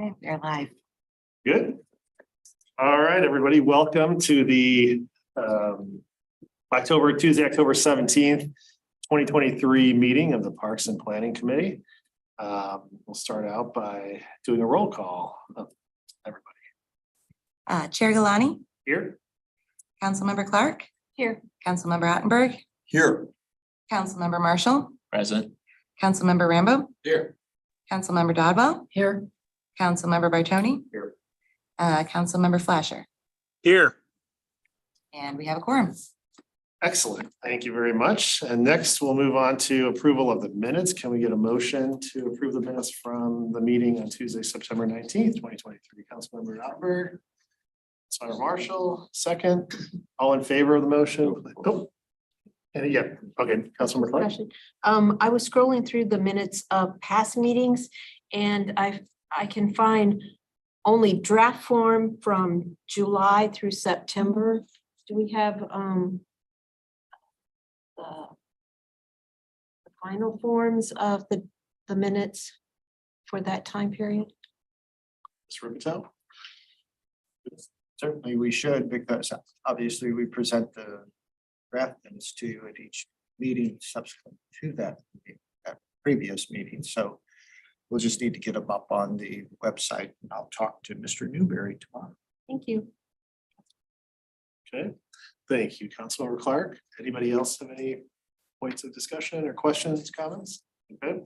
Okay, they're live. Good. All right, everybody, welcome to the Tuesday, October 17th, 2023 meeting of the Parks and Planning Committee. We'll start out by doing a roll call of everybody. Chair Galani, Here. Councilmember Clark. Here. Councilmember Ottenberg, Here. Councilmember Marshall, Present. Councilmember Rambo, Here. Councilmember Dodwell. Here. Councilmember Bartoni. Here. Councilmember Flasher. Here. And we have a quorum. Excellent. Thank you very much. And next we'll move on to approval of the minutes. Can we get a motion to approve the minutes from the meeting on Tuesday, September 19th, 2023? Councilmember Ottenberg. Councilmember Marshall, second. All in favor of the motion? Oh. And yeah, okay, Councilmember Clark. I was scrolling through the minutes of past meetings and I can find only draft form from July through September. Do we have the final forms of the minutes for that time period? Ms. Rubito? Certainly we should, because obviously we present the draft minutes to you at each meeting subsequent to that previous meeting. So we'll just need to get them up on the website. I'll talk to Mr. Newberry tomorrow. Thank you. Okay, thank you, Councilmember Clark. Anybody else have any points of discussion or questions, comments? Okay,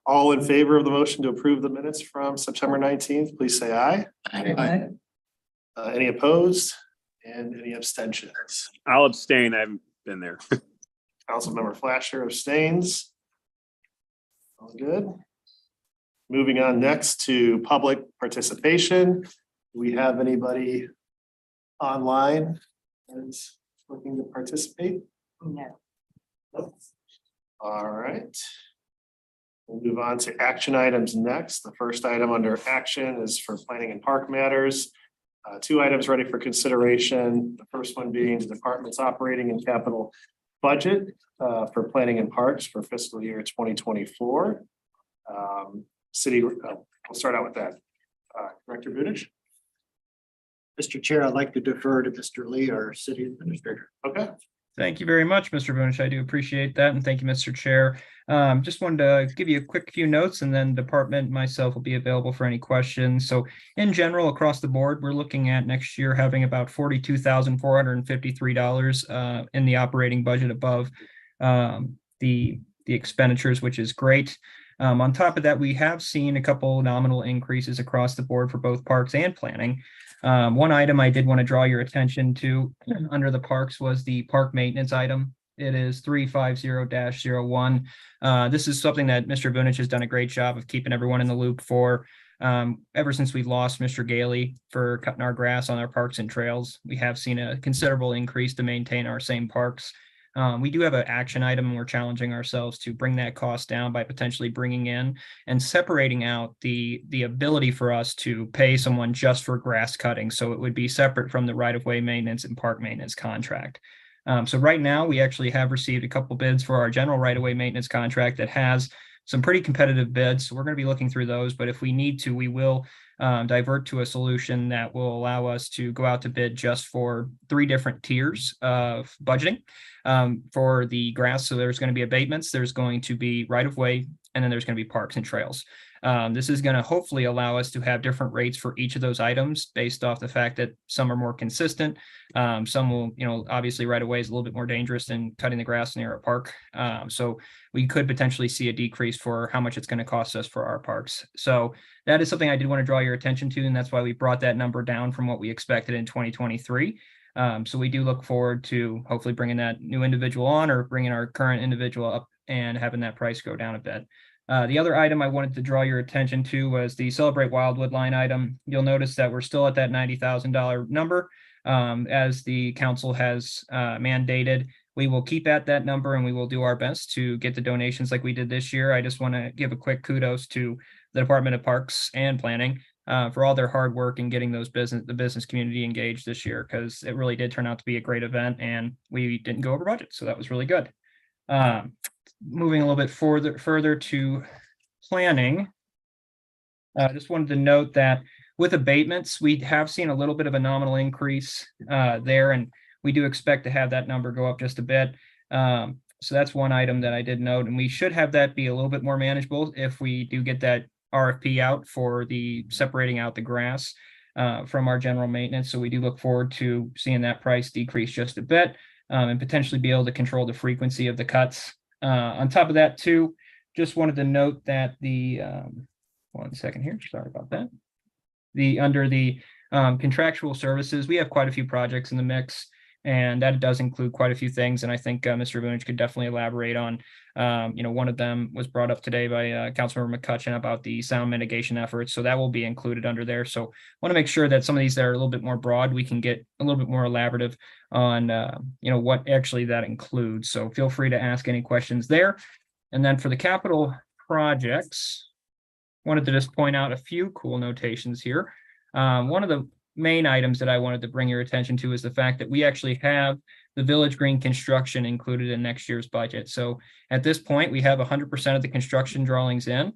all in favor of the motion to approve the minutes from September 19th, please say aye. Aye. Any opposed and any abstentions? I'll abstain. I haven't been there. Councilmember Flasher abstains. All good. Moving on next to public participation. Do we have anybody online that's looking to participate? No. Nope. All right. We'll move on to action items next. The first item under action is for planning and park matters. Two items ready for consideration. The first one being the department's operating and capital budget for planning and parks for fiscal year 2024. We'll start out with that. Director Budich. Mr. Chair, I'd like to defer to Mr. Lee, our city administrator. Okay. Thank you very much, Mr. Bunich. I do appreciate that. And thank you, Mr. Chair. Just wanted to give you a quick few notes and then department myself will be available for any questions. So in general, across the board, we're looking at next year having about $42,453 in the operating budget above the expenditures, which is great. On top of that, we have seen a couple nominal increases across the board for both parks and planning. One item I did want to draw your attention to under the parks was the park maintenance item. It is 350-01. This is something that Mr. Bunich has done a great job of keeping everyone in the loop for. Ever since we lost Mr. Gailey for cutting our grass on our parks and trails, we have seen a considerable increase to maintain our same parks. We do have an action item and we're challenging ourselves to bring that cost down by potentially bringing in and separating out the ability for us to pay someone just for grass cutting. So it would be separate from the right-of-way maintenance and park maintenance contract. So right now we actually have received a couple bids for our general right-of-way maintenance contract that has some pretty competitive bids. So we're going to be looking through those, but if we need to, we will divert to a solution that will allow us to go out to bid just for 3 different tiers of budgeting for the grass. So there's going to be abatements, there's going to be right-of-way, and then there's going to be parks and trails. This is going to hopefully allow us to have different rates for each of those items based off the fact that some are more consistent. Some will, obviously right-of-way is a little bit more dangerous than cutting the grass near a park. So we could potentially see a decrease for how much it's going to cost us for our parks. So that is something I did want to draw your attention to, and that's why we brought that number down from what we expected in 2023. So we do look forward to hopefully bringing that new individual on or bringing our current individual up and having that price go down a bit. The other item I wanted to draw your attention to was the Celebrate Wildwood line item. You'll notice that we're still at that $90,000 number. As the council has mandated, we will keep at that number and we will do our best to get the donations like we did this year. I just want to give a quick kudos to the Department of Parks and Planning for all their hard work in getting the business community engaged this year, because it really did turn out to be a great event and we didn't go over budget. So that was really good. Moving a little bit further to planning. Just wanted to note that with abatements, we have seen a little bit of a nominal increase there, and we do expect to have that number go up just a bit. So that's one item that I did note, and we should have that be a little bit more manageable if we do get that RFP out for the separating out the grass from our general maintenance. So we do look forward to seeing that price decrease just a bit and potentially be able to control the frequency of the cuts. On top of that too, just wanted to note that the, one second here, sorry about that. Under the contractual services, we have quite a few projects in the mix, and that does include quite a few things. And I think Mr. Vunich could definitely elaborate on, one of them was brought up today by Councilmember McCutcheon about the sound mitigation efforts. So that will be included under there. So I want to make sure that some of these that are a little bit more broad, we can get a little bit more elaborative on, what actually that includes. So feel free to ask any questions there. And then for the capital projects, wanted to just point out a few cool notations here. One of the main items that I wanted to bring your attention to is the fact that we actually have the Village Green construction included in next year's budget. So at this point, we have 100% of the construction drawings in.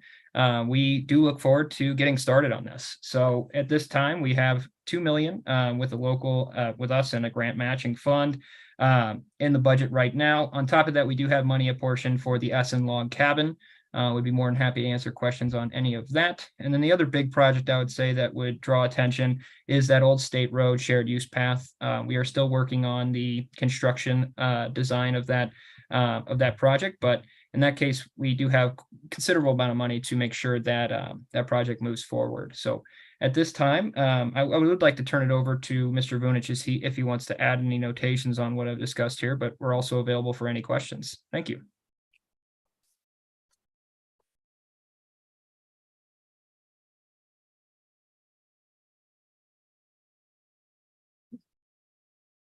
We do look forward to getting started on this. So at this time, we have 2 million with a local, with us in a grant matching fund in the budget right now. On top of that, we do have money apportioned for the Essen log cabin. Would be more than happy to answer questions on any of that. And then the other big project I would say that would draw attention is that Old State Road shared use path. We are still working on the construction design of that project, but in that case, we do have considerable amount of money to make sure that that project moves forward. So at this time, I would like to turn it over to Mr. Vunich if he wants to add any notations on what I've discussed here, but we're also available for any questions. Thank you.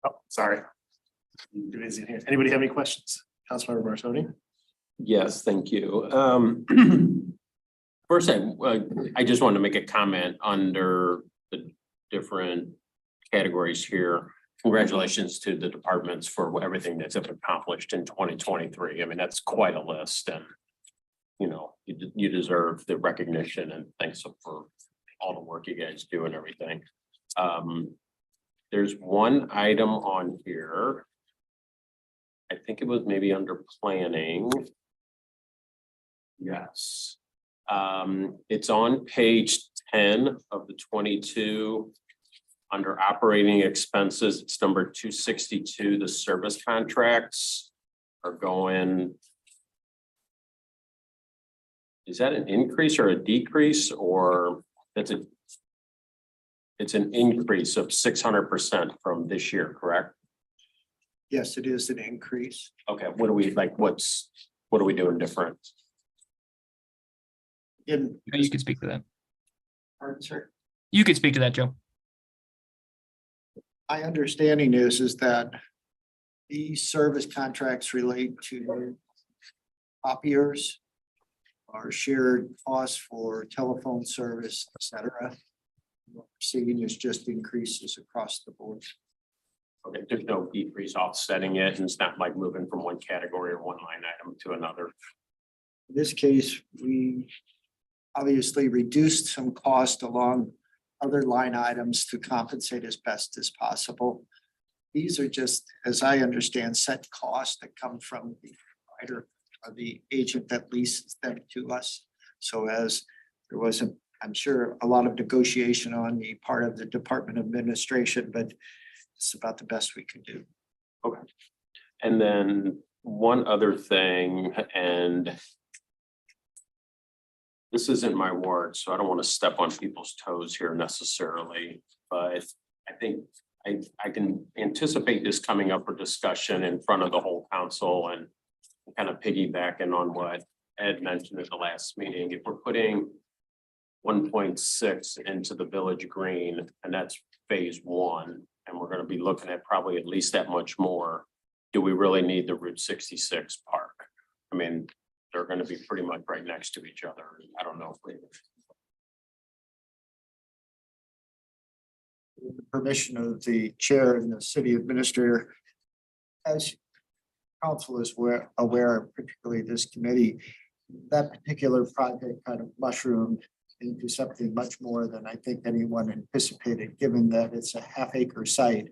Oh, sorry. Too busy in here. Anybody have any questions? Councilmember Bartoni? Yes, thank you. First, I just wanted to make a comment under the different categories here. Congratulations to the departments for everything that's accomplished in 2023. I mean, that's quite a list, and you deserve the recognition, and thanks for all the work you guys do and everything. There's one item on here. I think it was maybe under planning. Yes. It's on page 10 of the 22. Under operating expenses, it's number 262. The service contracts are going. Is that an increase or a decrease, or it's an increase of 600% from this year, correct? Yes, it is an increase. Okay, what are we doing different? You could speak to that. Pardon, sir? You could speak to that, Joe. My understanding is that these service contracts relate to copiers, our shared costs for telephone service, et cetera. What we're seeing is just increases across the board. Okay, there's no decrease offsetting it, and it's not like moving from one category or one line item to another. In this case, we obviously reduced some cost along other line items to compensate as best as possible. These are just, as I understand, set costs that come from the provider or the agent that leases them to us. So as there wasn't, I'm sure, a lot of negotiation on the part of the Department of Administration, but it's about the best we can do. Okay. And then one other thing, and this isn't my word, so I don't want to step on people's toes here necessarily, but I think I can anticipate this coming up for discussion in front of the whole council, and kind of piggybacking on what Ed mentioned at the last meeting. If we're putting 1.6 into the Village Green, and that's phase 1, and we're going to be looking at probably at least that much more, do we really need the Route 66 park? I mean, they're going to be pretty much right next to each other. I don't know if we. With the permission of the chair and the city administrator, as council is aware, particularly this committee, that particular project kind of mushroomed into something much more than I think anyone anticipated, given that it's a half-acre site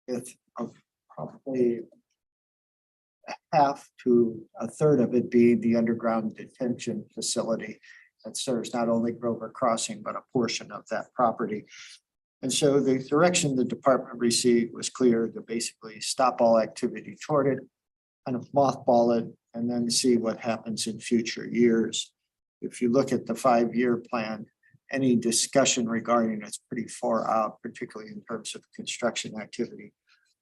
with probably a half to a third of it being the underground detention facility that serves not only Grover Crossing, but a portion of that property. And so the direction the department received was clear to basically stop all activity toward it, kind of mothball it, and then see what happens in future years. If you look at the 5-year plan, any discussion regarding it's pretty far out, particularly in terms of construction activity.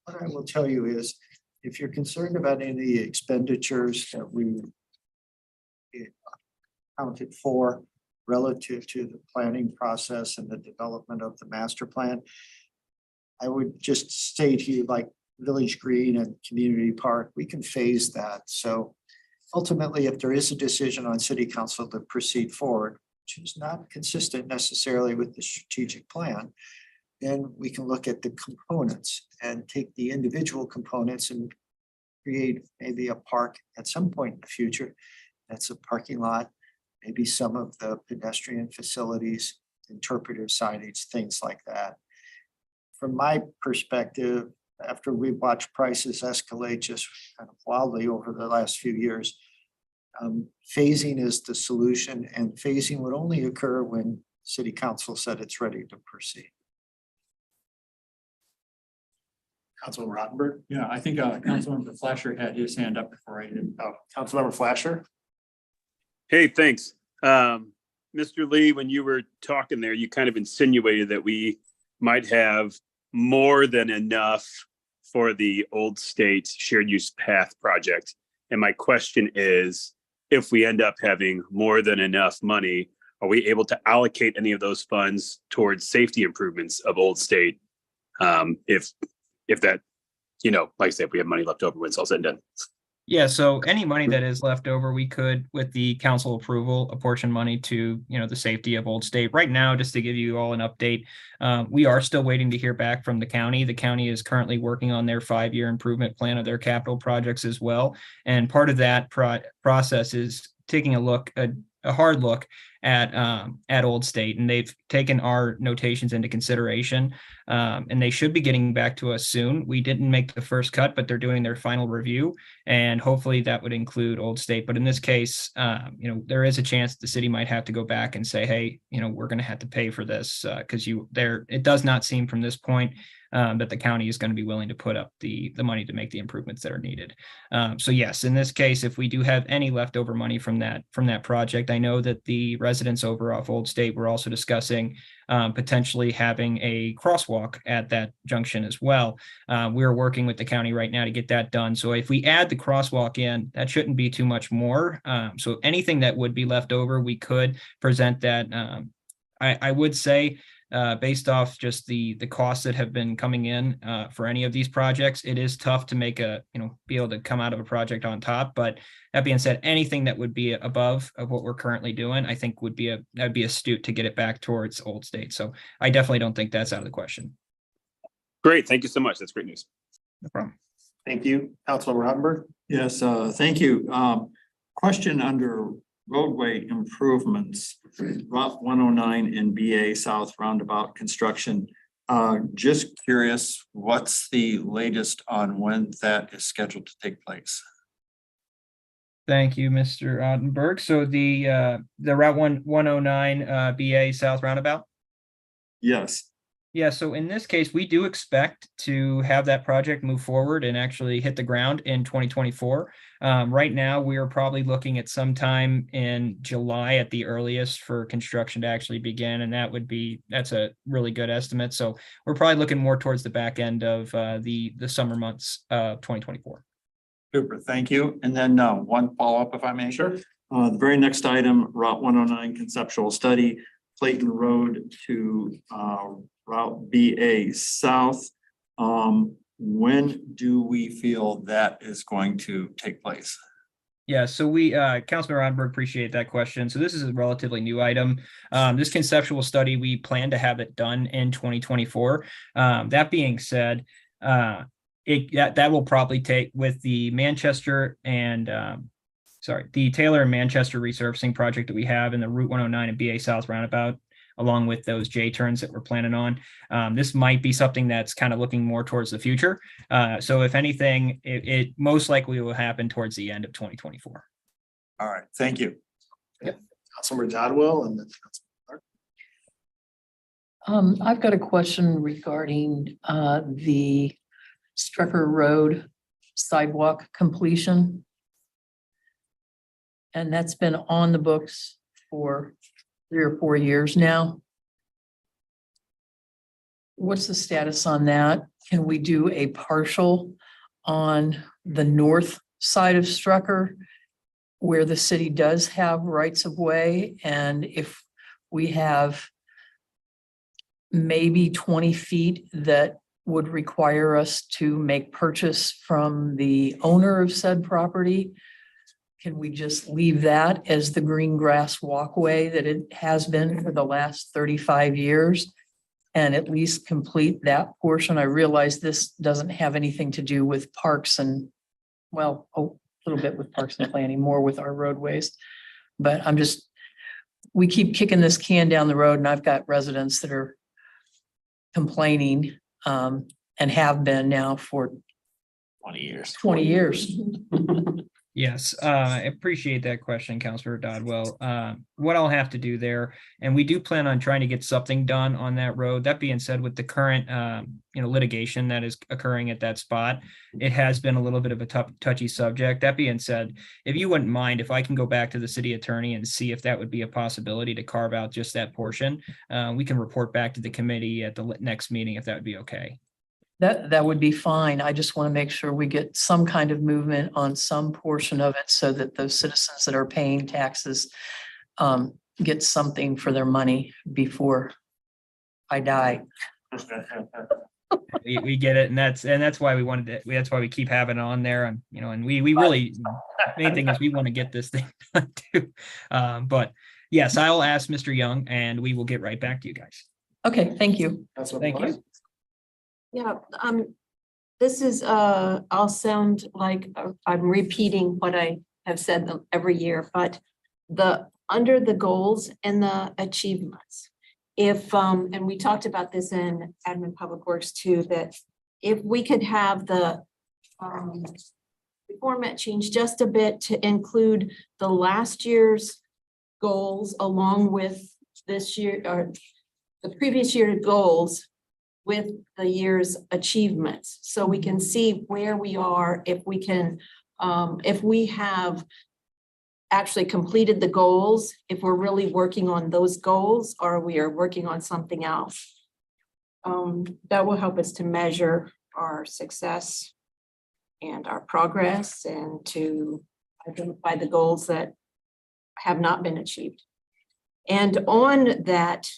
What I will tell you is, if you're concerned about any of the expenditures that we accounted for relative to the planning process and the development of the master plan, I would just say to you, like Village Green and Community Park, we can phase that. So ultimately, if there is a decision on city council to proceed forward, which is not consistent necessarily with the strategic plan, then we can look at the components and take the individual components and create maybe a park at some point in the future. That's a parking lot, maybe some of the pedestrian facilities, interpretive signage, things like that. From my perspective, after we watched prices escalate just kind of wildly over the last few years, phasing is the solution, and phasing would only occur when city council said it's ready to proceed. Councilman Rottenberg? Yeah, I think Councilmember Flasher had his hand up before I did. Oh, Councilmember Flasher? Hey, thanks. Mr. Lee, when you were talking there, you kind of insinuated that we might have more than enough for the Old State Shared Use Path project. And my question is, if we end up having more than enough money, are we able to allocate any of those funds towards safety improvements of Old State? If that, like I said, if we have money left over when it's all said and done. Yeah, so any money that is left over, we could, with the council approval, apportion money to, the safety of Old State. Right now, just to give you all an update, we are still waiting to hear back from the county. The county is currently working on their 5-year improvement plan of their capital projects as well. And part of that process is taking a hard look at Old State, and they've taken our notations into consideration, and they should be getting back to us soon. We didn't make the first cut, but they're doing their final review, and hopefully that would include Old State. But in this case, there is a chance the city might have to go back and say, hey, we're going to have to pay for this because it does not seem from this point that the county is going to be willing to put up the money to make the improvements that are needed. So yes, in this case, if we do have any leftover money from that project, I know that the residents over off Old State were also discussing potentially having a crosswalk at that junction as well. We're working with the county right now to get that done. So if we add the crosswalk in, that shouldn't be too much more. So anything that would be left over, we could present that. I would say, based off just the costs that have been coming in for any of these projects, it is tough to make be able to come out of a project on top. But that being said, anything that would be above of what we're currently doing, I think would be astute to get it back towards Old State. So I definitely don't think that's out of the question. Great. Thank you so much. That's great news. No problem. Thank you. Councilmember Rottenberg? Yes, thank you. Question under roadway improvements, Route 109 and BA South Roundabout construction. Just curious, what's the latest on when that is scheduled to take place? Thank you, Mr. Ottenberg. So the Route 109 BA South Roundabout? Yes. Yeah, so in this case, we do expect to have that project move forward and actually hit the ground in 2024. Right now, we are probably looking at sometime in July at the earliest for construction to actually begin, and that's a really good estimate. So we're probably looking more towards the back end of the summer months of 2024. Super, thank you. And then one follow-up, if I may. Sure. The very next item, Route 109 conceptual study, Clayton Road to Route BA South. When do we feel that is going to take place? Yeah, so Councilman Rodberg, appreciate that question. So this is a relatively new item. This conceptual study, we plan to have it done in 2024. That being said, that will probably take with the Manchester and the Taylor and Manchester resurfacing project that we have in the Route 109 and BA South roundabout, along with those J turns that we're planning on. This might be something that's kind of looking more towards the future. So if anything, it most likely will happen towards the end of 2024. All right, thank you. Councilmember Dodwell and then Councilmember Clark. I've got a question regarding the Strecker Road sidewalk completion. And that's been on the books for 3 or 4 years now. What's the status on that? Can we do a partial on the north side of Strecker where the city does have rights of way? And if we have maybe 20 feet that would require us to make purchase from the owner of said property, can we just leave that as the green grass walkway that it has been for the last 35 years and at least complete that portion? I realize this doesn't have anything to do with parks and, well, a little bit with parks and planning, more with our roadways. But we keep kicking this can down the road, and I've got residents that are complaining and have been now for 20 years. 20 years. Yes, I appreciate that question, Councilor Dodwell. What I'll have to do there, and we do plan on trying to get something done on that road. That being said, with the current, litigation that is occurring at that spot, it has been a little bit of a touchy subject. That being said, if you wouldn't mind, if I can go back to the city attorney and see if that would be a possibility to carve out just that portion, we can report back to the committee at the next meeting if that would be okay. That would be fine. I just want to make sure we get some kind of movement on some portion of it so that those citizens that are paying taxes get something for their money before I die. We get it, and that's why we wanted to. That's why we keep having it on there, and and we really, main thing is we want to get this thing done too. But yes, I'll ask Mr. Young, and we will get right back to you guys. Okay, thank you. Councilmember Thank Clark. you. Yeah, this is, I'll sound like I'm repeating what I have said every year, but under the goals and the achievements. And we talked about this in Admin Public Works too, that if we could have the format change just a bit to include the last year's goals along with this year, or the previous year goals with the year's achievements. So we can see where we are, if we have actually completed the goals, if we're really working on those goals, or we are working on something else. That will help us to measure our success and our progress and to identify the goals that have not been achieved. And on that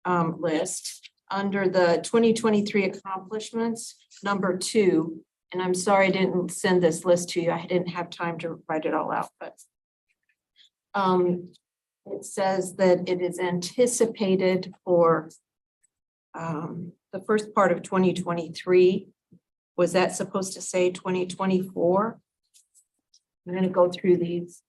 list, under the 2023 accomplishments, number 2, and I'm sorry I didn't send this list to you. I didn't have time to write it all out, but it says that it is anticipated for the first part of 2023. Was that supposed to say 2024? I'm going to go through these.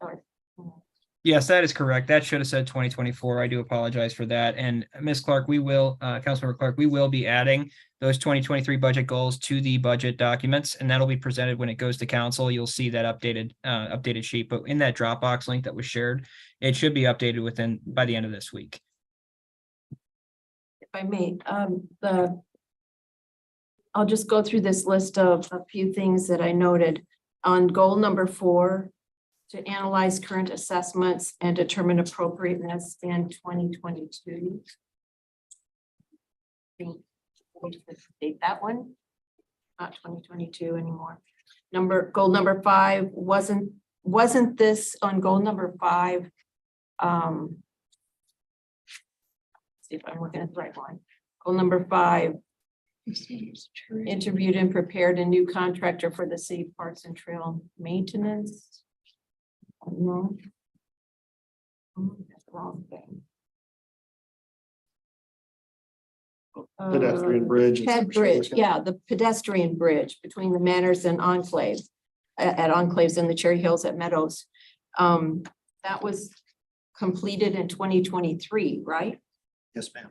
Yes, that is correct. That should have said 2024. I do apologize for that. And Ms. Clark, Councilmember Clark, we will be adding those 2023 budget goals to the budget documents, and that'll be presented when it goes to council. You'll see that updated sheet, but in that Dropbox link that was shared, it should be updated by the end of this week. If I may, I'll just go through this list of a few things that I noted on goal number 4. To analyze current assessments and determine appropriateness in 2022. Date that one, not 2022 anymore. Goal number 5 wasn't this on goal number 5? See if I'm looking at the right one. Goal number 5. Interviewed and prepared a new contractor for the city parks and trail maintenance. No. That's the wrong thing. Pedestrian bridge. Ped Bridge, yeah, the pedestrian bridge between the Manors and Enclave, at Enclaves in the Cherry Hills at Meadows. That was completed in 2023, right? Yes, ma'am.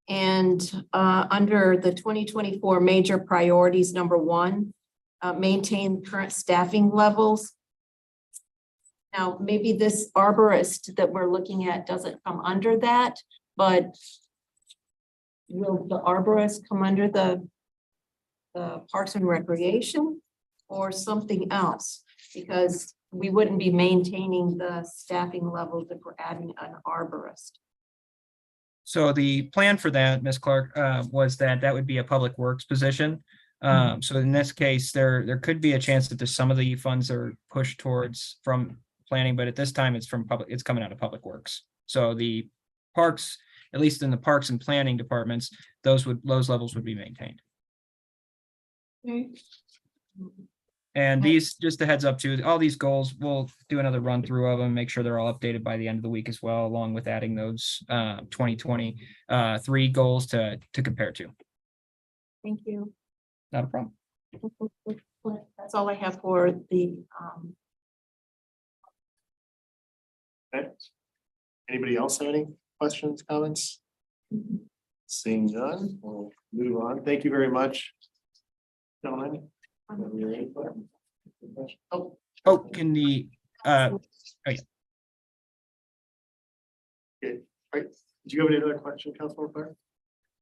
And under the 2024 major priorities, number one, maintain current staffing levels. Now, maybe this arborist that we're looking at doesn't come under that, but will the arborist come under the Parks and Recreation or something else? Because we wouldn't be maintaining the staffing levels if we're adding an arborist. So the plan for that, Ms. Clark, was that would be a public works position. So in this case, there could be a chance that there's some of the funds are pushed towards from planning, but at this time it's it's coming out of public works. So the parks, at least in the parks and planning departments, those levels would be maintained. And these, just a heads up to all these goals, we'll do another run through of them, make sure they're all updated by the end of the week as well, along with adding those 2023 goals to compare to. Thank you. Not a problem. That's all I have for the Okay. Anybody else have any questions, comments? Seeing none, we'll move on. Thank you very much. Gentlemen. Oh, Oh, can the, okay. Right. Did you have any other question, Councilor Clark?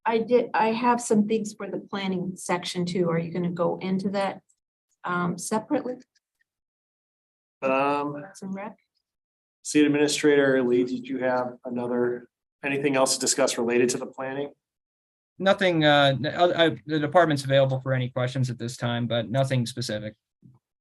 I have some things for the planning section too. Are you gonna go into that separately? Parks and Rec? City Administrator Lee, did you have anything else to discuss related to the planning? nothing, the department's available for any questions at this time, but nothing specific.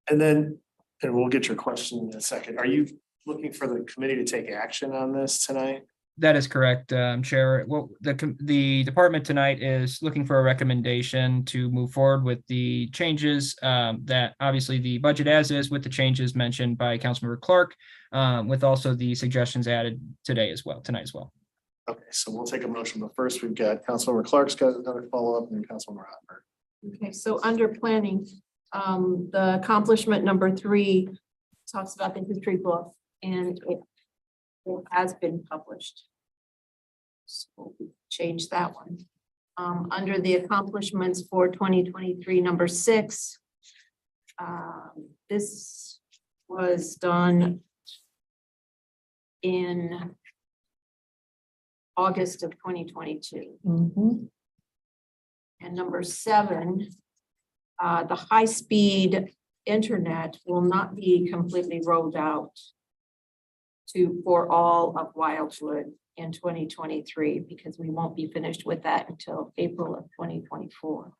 And we'll get your question in a second. Are you looking for the committee to take action on this tonight? That is correct, Chair. Well, the department tonight is looking for a recommendation to move forward with the changes that obviously the budget as is with the changes mentioned by Councilmember Clark, with also the suggestions added tonight as well. Okay, so we'll take a motion, but first we've got Councilmember Clark's got another follow-up and then Councilmember Hopper. Okay, so under planning, the accomplishment number 3 talks about the history book and it has been published. So we change that one. Under the accomplishments for 2023, number 6, this was done in August of 2022. And number 7, the high-speed internet will not be completely rolled out for all of Wildwood in 2023, because we won't be finished with that until April of 2024.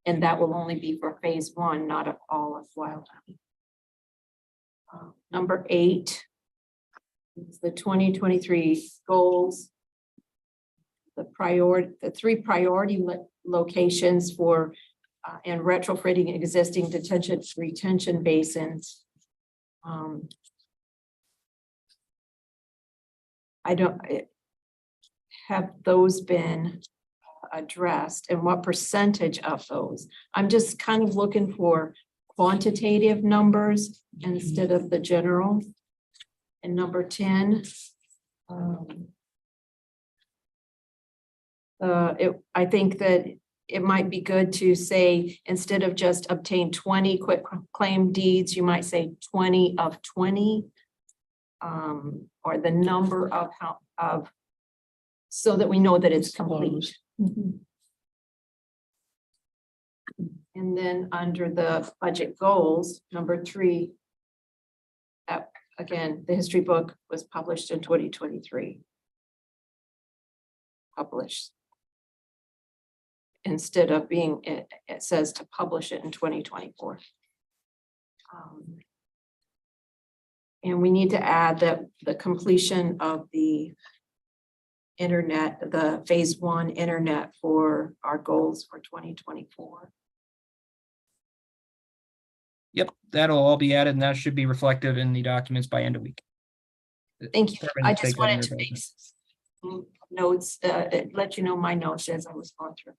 And that will only be for phase 1, not of all of Wildwood. Number 8 is the 2023 goals. The 3 priority locations for and retrofitting existing retention basins. Have those been addressed and what percentage of those? I'm just kind of looking for quantitative numbers instead of the general. And number 10, I think that it might be good to say, instead of just obtain 20 quick claim deeds, you might say 20 of 20. Or the number of so that we know that it's complete. And then under the budget goals, number 3, that again, the history book was published in 2023. Published. Instead of being, it says to publish it in 2024. And we need to add that the completion of the internet, the phase 1 internet for our goals for 2024. Yep, that'll all be added and that should be reflective in the documents by end of week. Thank you. Department I will just take that wanted under to make advisement. some notes, let you know my notes as I was going through.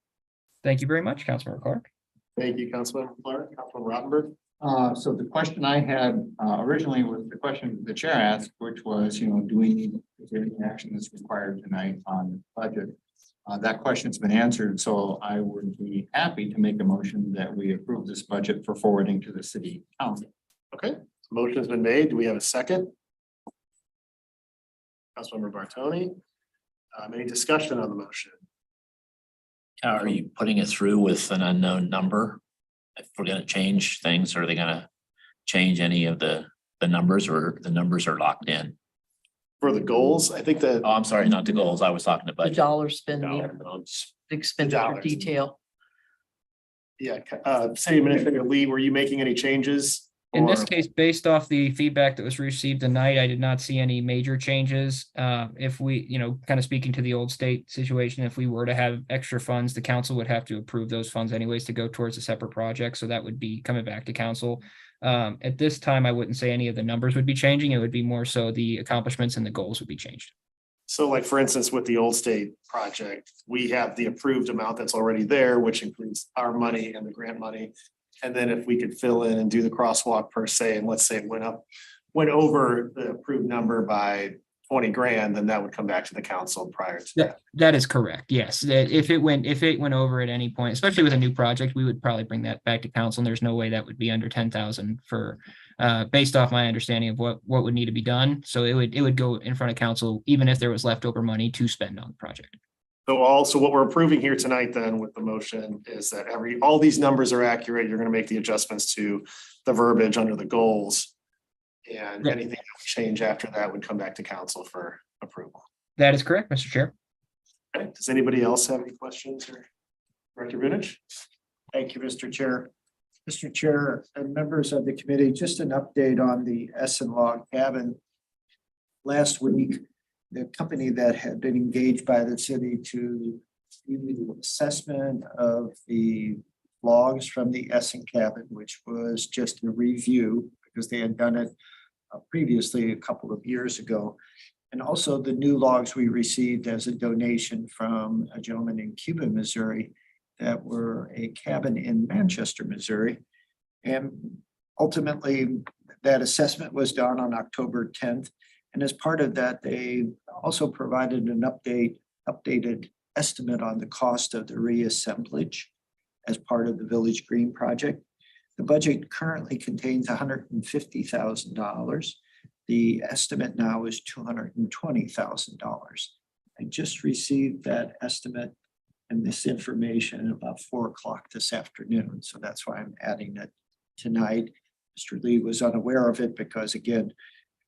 Thank you very much, Councilmember Clark. Thank you, Councilmember Clark. Councilmember Rottenberg. So the question I had originally was the question the chair asked, which was, do we need, is there any action that's required tonight on budget? That question's been answered, so I would be happy to make a motion that we approve this budget for forwarding to the city council. Okay, motion's been made. Do we have a second? Councilmember Bartoni. Any discussion on the motion? Are you putting it through with an unknown number? If we're gonna change things, are they gonna change any of the numbers, or the numbers are locked in? For the goals, I think that Oh, I'm sorry, not the goals. I was talking The about. dollar spending, amounts. expenditure dollars. detail. yeah, City Administrator Lee, were you making any changes? In this Or- case, based off the feedback that was received tonight, I did not see any major changes. If we, kind of speaking to the old state situation, if we were to have extra funds, the council would have to approve those funds anyways to go towards a separate project. So that would be coming back to council. At this time, I wouldn't say any of the numbers would be changing. It would be more so the accomplishments and the goals would be changed. So like, for instance, with the Old State project, we have the approved amount that's already there, which includes our money and the grant money. And then if we could fill in and do the crosswalk per se, and let's say it went over the approved number by 20 grand, then that would come back to the council prior to that. That is correct. Yes. That if it went over at any point, especially with a new project, we would probably bring that back to council. And there's no way that would be under 10,000 for, based off my understanding of what would need to be done. So it would go in front of council, even if there was leftover money to spend on the project. So what we're approving here tonight then with the motion is that all these numbers are accurate. You're gonna make the adjustments to the verbiage under the goals. And Right. anything that would change after that would come back to council for approval. That is correct, Mr. Chair. Okay, does anybody else have any questions or Director Vunich? Thank you, Mr. Chair. Mr. Chair and members of the committee, just an update on the Essen Log Cabin. Last week, the company that had been engaged by the city to do the assessment of the logs from the Essen cabin, which was just a review because they had done it previously a couple of years ago. And also the new logs we received as a donation from a gentleman in Cuba, Missouri, that were a cabin in Manchester, Missouri. And ultimately, that assessment was done on October 10th. And as part of that, they also provided an updated estimate on the cost of the reassemblage as part of the Village Green project. The budget currently contains $150,000. The estimate now is $220,000. I just received that estimate and this information at about 4 o'clock this afternoon. So that's why I'm adding it tonight. Mr. Lee was unaware of it because, again,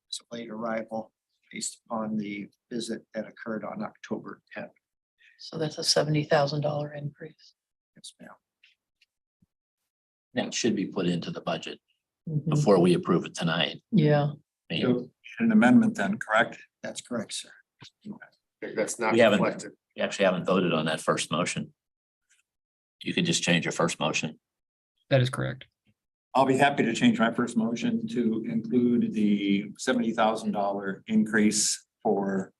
it's a late arrival based upon the visit that occurred on October 10th. So that's a $70,000 increase. Yes, ma'am. That should be put into the budget Mhm. before we approve it tonight. Yeah, I mean, So, an amendment then, correct? That's correct, sir. That's not We haven't- reflected. You actually haven't voted on that first motion. You could just change your first motion. That is correct. I'll be happy to change my first motion to include the $70,000 increase for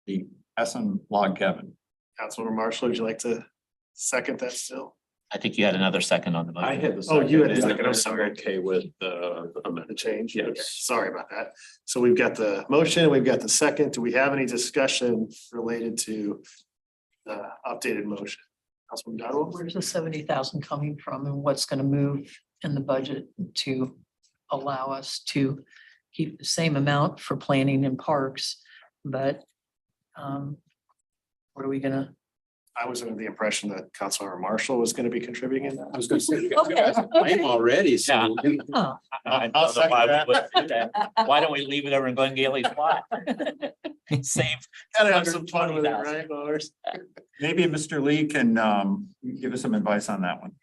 the Essen Log Cabin. Councilmember Marshall, would you like to second that still? I think you had another second on the motion. I had the. Oh, you had the second, second, I'm sorry. Okay with the The amendment. change? Yes. Okay, sorry about that. So we've got the motion, we've got the second. Do we have any discussion related to the updated motion? Councilman Dodd? where's the 70,000 coming from and what's gonna move in the budget to allow us to keep the same amount for planning and parks, but what are we gonna? I was under the impression that Councilmember Marshall was going to be contributing in that. I was gonna say. Okay. I'm already, so. Yeah. Oh, I don't know why we would do that. Why don't we leave it over in Glen Gailey's spot? Save. Gotta have some fun with it, 120,000. right, Lars? Maybe Mr. Lee can give us some advice on that one.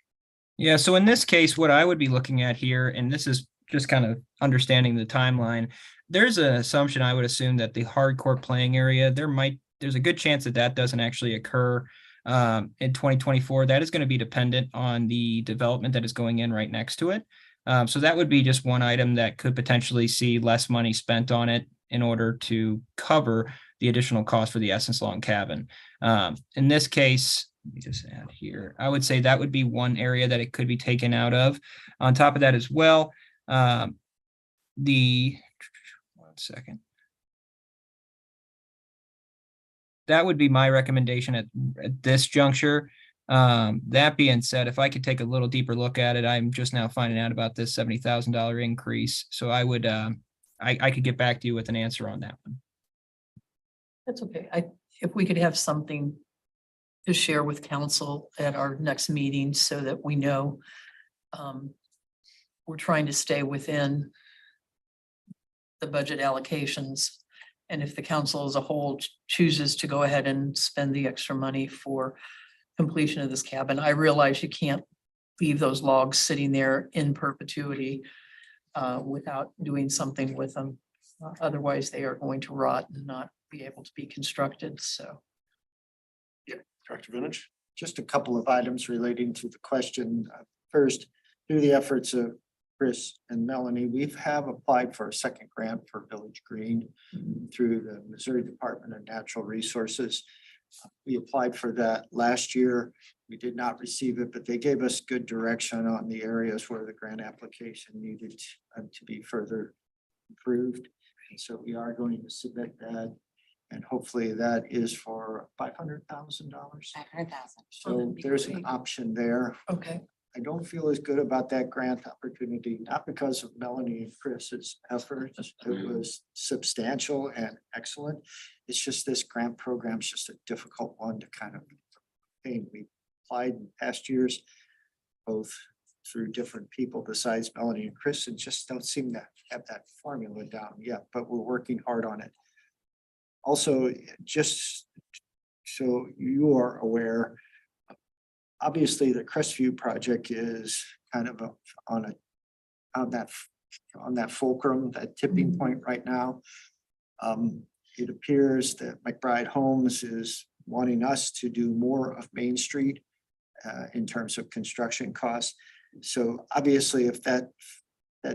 Yeah, so in this case, what I would be looking at here, and this is just kind of understanding the timeline, there's an assumption I would assume that the hardcore playing area, there's a good chance that that doesn't actually occur in 2024. That is going to be dependent on the development that is going in right next to it. So that would be just one item that could potentially see less money spent on it in order to cover the additional cost for the Essence Lawn Cabin. In this case, let me just add here. I would say that would be one area that it could be taken out of. On top of that as well, one second. That would be my recommendation at this juncture. That being said, if I could take a little deeper look at it, I'm just now finding out about this $70,000 increase. So I would, I could get back to you with an answer on that one. That's okay. If we could have something to share with council at our next meeting so that we know we're trying to stay within the budget allocations. And if the council as a whole chooses to go ahead and spend the extra money for completion of this cabin, I realize you can't leave those logs sitting there in perpetuity without doing something with them. Otherwise, they are going to rot and not be able to be constructed, so. Director Village? Just a couple of items relating to the question. First, through the efforts of Chris and Melanie, we have applied for a second grant for Village Green through the Missouri Department of Natural Resources. We applied for that last year. We did not receive it, but they gave us good direction on the areas where the grant application needed to be further improved. And so we are going to submit that. And hopefully that is for $500,000. 500,000. So that'd be there's an great. option there. Okay. I don't feel as good about that grant opportunity, not because of Melanie and Chris's efforts. It was substantial and excellent. It's just this grant program is just a difficult one to kind of obtain. We applied in past years, both through different people besides Melanie and Chris, and just don't seem to have that formula down yet, but we're working hard on it. Also, just so you are aware, obviously the Crestview project is kind of on that fulcrum, that tipping point right now. It appears that McBride Homes is wanting us to do more of Main Street in terms of construction costs. So obviously, if that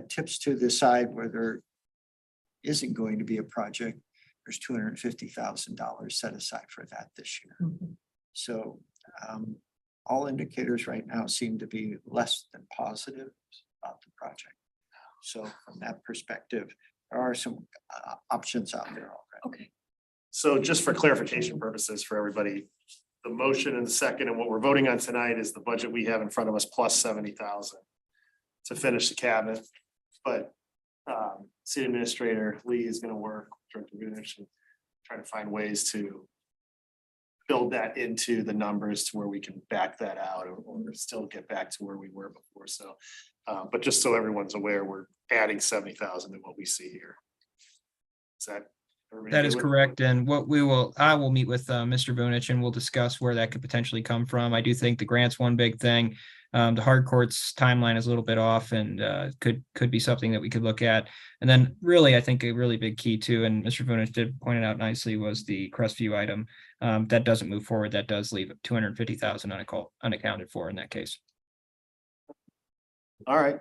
tips to the side where there isn't going to be a project, there's $250,000 set aside for that this year. So all indicators right now seem to be less than positive about the project. So from that perspective, there are some options out there already. Okay. So just for clarification purposes for everybody, the motion and the second and what we're voting on tonight is the budget we have in front of us plus 70,000 to finish the cabin. But City Administrator Lee is going to work and try to find ways to build that into the numbers to where we can back that out or still get back to where we were before. So, but just so everyone's aware, we're adding 70,000 to what we see here. Is that? That is correct. And what I will meet with Mr. Vunich and we'll discuss where that could potentially come from. I do think the grant's one big thing. The hard courts timeline is a little bit off and could be something that we could look at. And then really, I think a really big key too, and Mr. Vunich did point it out nicely, was the Crestview item that doesn't move forward. That does leave 250,000 unaccounted for in that case. All right.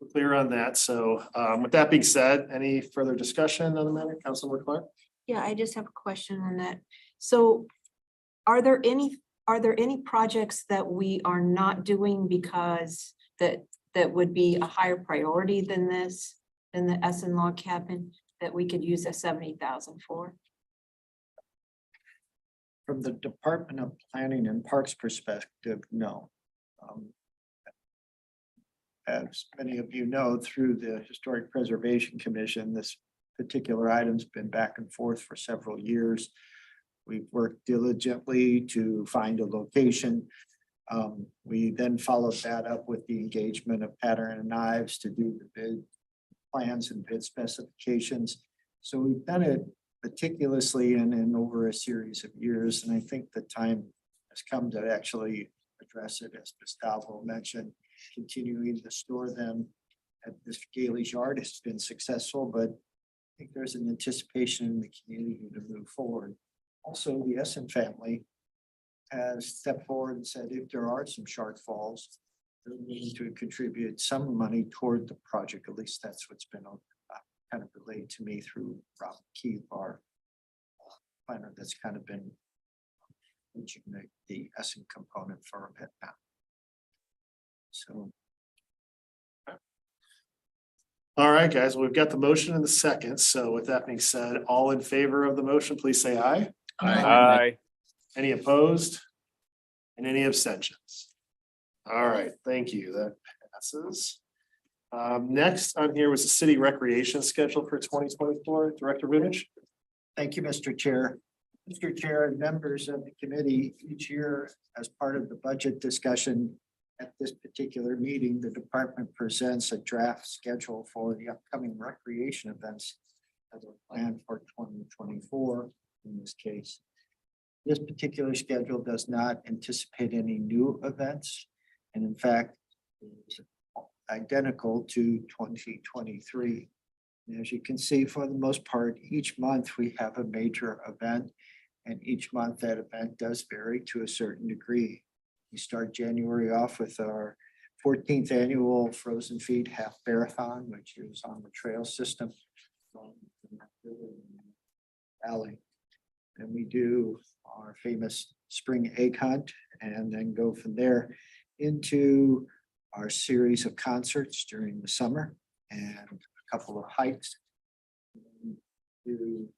We're clear on that. So with that being said, any further discussion on the matter? Councilor Clark? Yeah, I just have a question on that. So are there any projects that we are not doing because that would be a higher priority than this, than the Essen log cabin, that we could use a 70,000 for? From the Department of Planning and Parks perspective, no. As many of you know, through the Historic Preservation Commission, this particular item's been back and forth for several years. We've worked diligently to find a location. We then followed that up with the engagement of Pattern and Knives to do the bid plans and bid specifications. So we've done it meticulously and over a series of years. And I think the time has come to actually address it, as Gustavo mentioned. Continuing to store them at this Gailey's Yard has been successful, but I think there's an anticipation in the community to move forward. Also, the Essen family has stepped forward and said if there are some shortfalls, they're willing to contribute some money toward the project. At least that's what's been kind of relayed to me through Rob Keith, our planner, that's kind of been reaching the Essen component for a bit now. So All right, guys, we've got the motion in the second. So with that being said, all in favor of the motion, please say aye. Aye. Any opposed? And any abstentions? All right, thank you. That passes. Next on here was the city recreation schedule for 2024. Director Vivich? thank you, Mr. Chair. Mr. Chair and members of the committee, each year as part of the budget discussion at this particular meeting, the department presents a draft schedule for the upcoming recreation events that are planned for 2024 in this case. This particular schedule does not anticipate any new events, and in fact, is identical to 2023. And as you can see, for the most part, each month we have a major event, and each month that event does vary to a certain degree. We start January off with our 14th annual Frozen Feet Half Marathon, which is on the trail system alley. And we do our famous spring egg hunt and then go from there into our series of concerts during the summer and a couple of hikes. To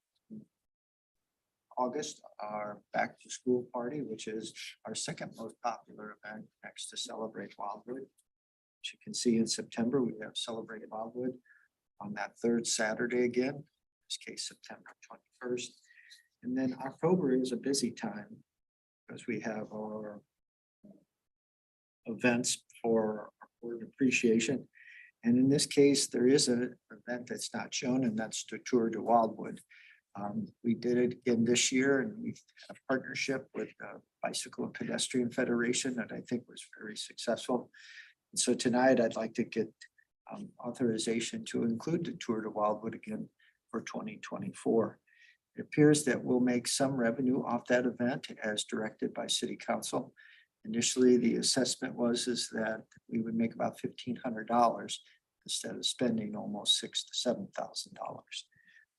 August, our back to school party, which is our second most popular event next to Celebrate Wildwood. As you can see in September, we have Celebrate Wildwood on that third Saturday again, in this case, September 21st. And then October is a busy time because we have our events for board appreciation. And in this case, there is an event that's not shown, and that's the Tour de Wildwood. We did it again this year, and we have a partnership with Bicycle and Pedestrian Federation that I think was very successful. And so tonight I'd like to get authorization to include the Tour de Wildwood again for 2024. It appears that we'll make some revenue off that event as directed by City Council. Initially, the assessment was that we would make about $1,500 instead of spending almost $6,000 to $7,000.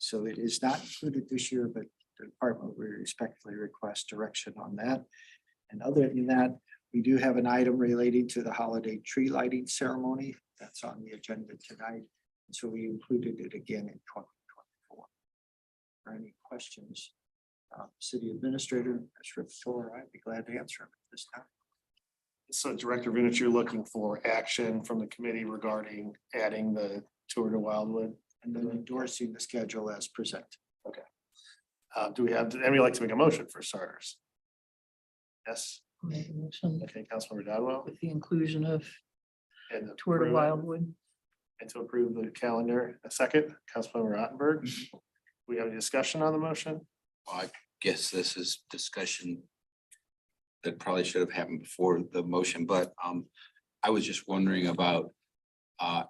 So it is not included this year, but the department will respectfully request direction on that. And other than that, we do have an item relating to the holiday tree lighting ceremony that's on the agenda tonight. And so we included it again in 2024. For any questions, City Administrator, Ms. Ripator, I'd be glad to answer them at this time. So Director Vivich, you're looking for action from the committee regarding adding the Tour de Wildwood? And then endorsing the schedule as presented. Do we have, anybody like to make a motion for starters? Yes, Make a motion okay, Councilmember Dodwell. with the inclusion of And Tour de approve it, Wildwood. and to approve the calendar. A second, Councilmember Rottenberg. We have any discussion on the motion? I guess this is discussion that probably should have happened before the motion, but I was just wondering about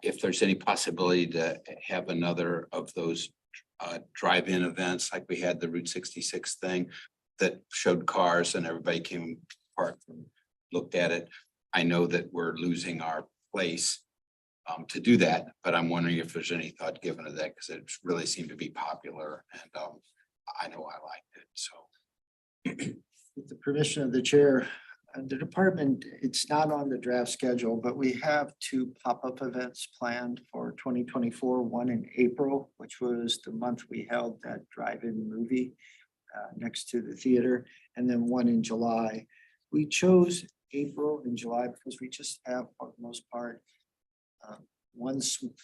if there's any possibility to have another of those drive-in events like we had the Route 66 thing that showed cars and everybody came parked and looked at it. I know that we're losing our place to do that, but I'm wondering if there's any thought given to that because it really seemed to be popular and I know I liked it, so. With the permission of the chair, the department, it's not on the draft schedule, but we have two pop-up events planned for 2024. One in April, which was the month we held that drive-in movie next to the theater, and then one in July. We chose April and July because we just have, for the most part,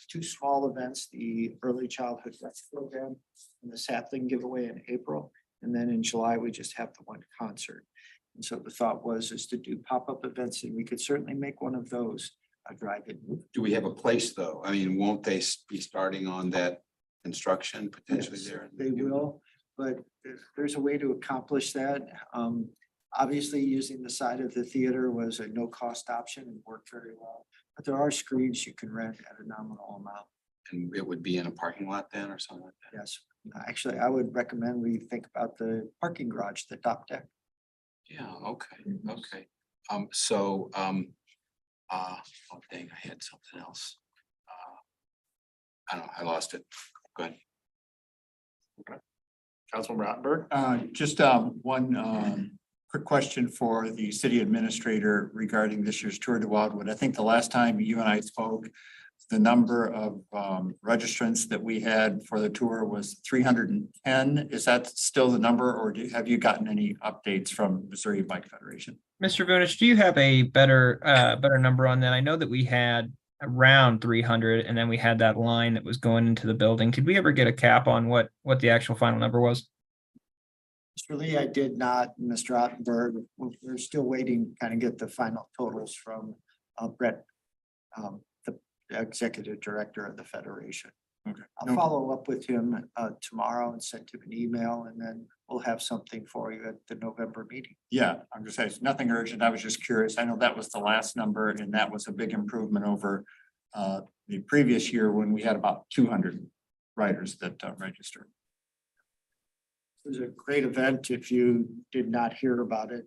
two small events, the early childhood rec program and the sapling giveaway in April. And then in July, we just have the one concert. And so the thought was to do pop-up events, and we could certainly make one of those a drive-in movie. Do we have a place though? I mean, won't they be starting on that construction potentially Yes, there? they will, but there's a way to accomplish that. Obviously, using the side of the theater was a no-cost option and worked very well. But there are screens you can rent at a nominal amount. And it would be in a parking lot then or something like that? Yes, actually, I would recommend we think about the parking garage, the top deck. Yeah, okay, Mm-hmm. okay. Oh dang, I had something else. I don't know, I lost it. Go ahead. Councilmember Rottenberg. Just one quick question for the city administrator regarding this year's Tour de Wildwood. I think the last time you and I spoke, the number of registrants that we had for the tour was 310. Is that still the number, or have you gotten any updates from Missouri Bike Federation? Mr. Vunish, do you have a better number on that? I know that we had around 300, and then we had that line that was going into the building. Did we ever get a cap on what the actual final number was? Mr. Lee, I did not, Mr. Ottenberg. We're still waiting, kind of get the final totals from Brett, the executive director of the Federation. Okay. I'll follow up with him tomorrow and send him an email, and then we'll have something for you at the November meeting. Yeah, I'm just saying, it's nothing urgent. I was just curious. I know that was the last number, and that was a big improvement over the previous year when we had about 200 riders that registered. It was a great event. If you did not hear about it,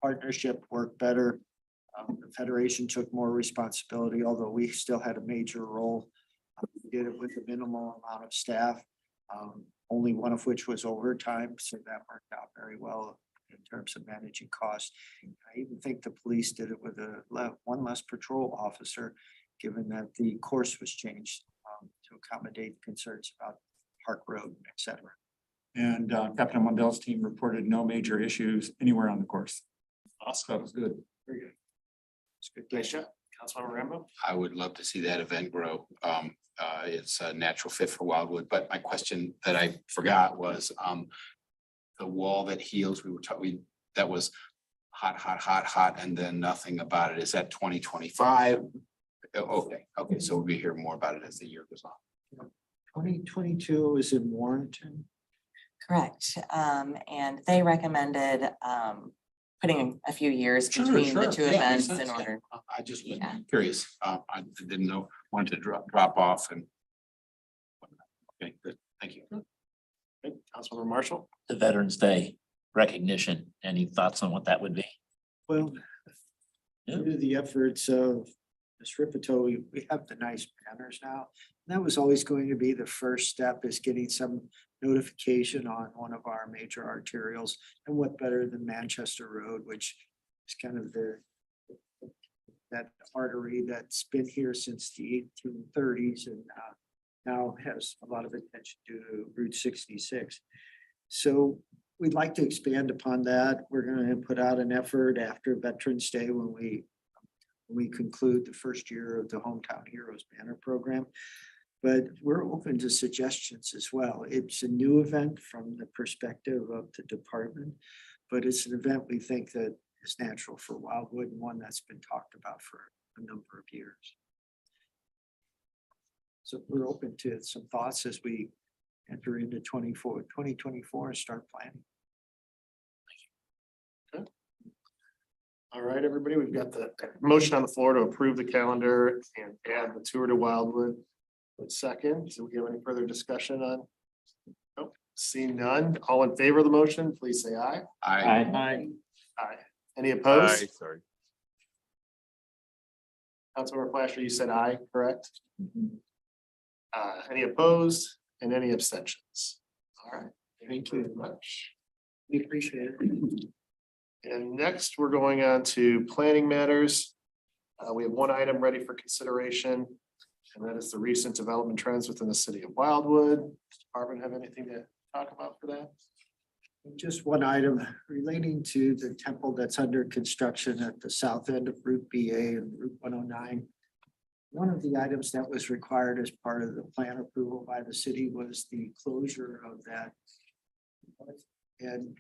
partnership worked better. The Federation took more responsibility, although we still had a major role. We did it with a minimal amount of staff, only one of which was overtime, so that worked out very well in terms of managing costs. I even think the police did it with one less patrol officer, given that the course was changed to accommodate concerns about Park Road, et cetera. And Captain Mondell's team reported no major issues anywhere on the course. Awesome. That was good. Very good. It's a good day, shot. Councilmember Rambo. I would love to see that event grow. It's a natural fit for Wildwood, but my question that I forgot was, the wall that heals, we were talking, that was hot, and then nothing about it. Is that 2025? Okay, so we'll be hearing more about it as the year goes on. 2022 is in Warrenton. Correct. And they recommended putting a few years between the two Yeah, events makes in sense, order. yeah. I just was Yeah. curious. I didn't know, wanted to drop off and. Okay, good. Thank you. Okay, Councilmember Marshall. The Veterans Day recognition, any thoughts on what that would be? Well, Yeah. due to the efforts of Ms. Ripito, we have the nice banners now. And that was always going to be the first step, is getting some notification on one of our major arterials. And what better than Manchester Road, which is kind of that artery that's been here since the 1830s and now has a lot of attention due to Route 66. So we'd like to expand upon that. We're going to put out an effort after Veterans Day when we conclude the first year of the Hometown Heroes banner program. But we're open to suggestions as well. It's a new event from the perspective of the department, but it's an event we think that is natural for Wildwood and one that's been talked about for a number of years. So we're open to some thoughts as we enter into 2024 and start planning. All right, everybody, we've got the motion on the floor to approve the calendar and add the tour to Wildwood. Second, do we have any further discussion on? Nope, seeing none. All in favor of the motion, please say aye. I, Aye. Any opposed? Sorry. Councilmember Flasher, you said aye, correct? Any opposed and any abstentions? All right, thank you very much. We appreciate it. And next, we're going on to planning matters. We have one item ready for consideration, and that is the recent development trends within the city of Wildwood. Does the department have anything to talk about for that? Just one item relating to the temple that's under construction at the south end of Route BA and Route 109. One of the items that was required as part of the plan approval by the city was the closure of that and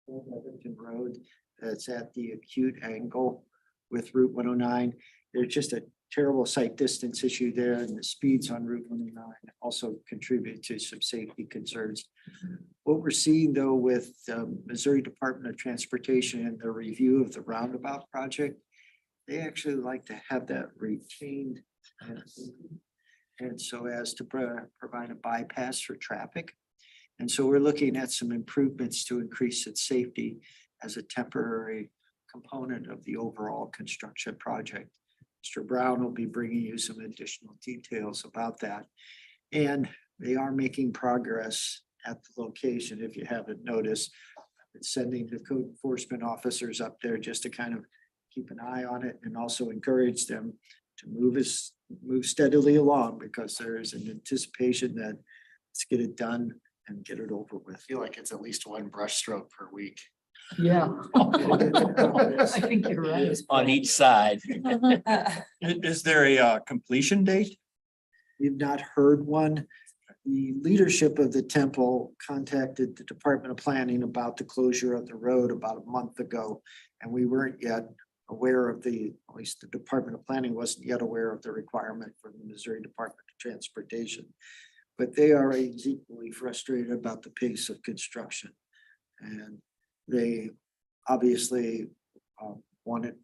Everton Road that's at the acute angle with Route 109. There's just a terrible sight distance issue there, and the speeds on Route 109 also contribute to some safety concerns. What we're seeing though with Missouri Department of Transportation and the review of the roundabout project, they actually like to have that retained. And so as to provide a bypass for traffic. And so we're looking at some improvements to increase its safety as a temporary component of the overall construction project. Mr. Brown will be bringing you some additional details about that. And they are making progress at the location. If you haven't noticed, sending the code enforcement officers up there just to kind of keep an eye on it and also encourage them to move steadily along, because there is an anticipation that let's get it done and get it over with. I feel like it's at least one brush stroke per week. Yeah. I think you're right. On each side. Is there a completion date? We've not heard one. The leadership of the temple contacted the Department of Planning about the closure of the road about a month ago. And we weren't yet aware of at least the Department of Planning wasn't yet aware of the requirement from the Missouri Department of Transportation. But they are equally frustrated about the pace of construction. And they obviously want it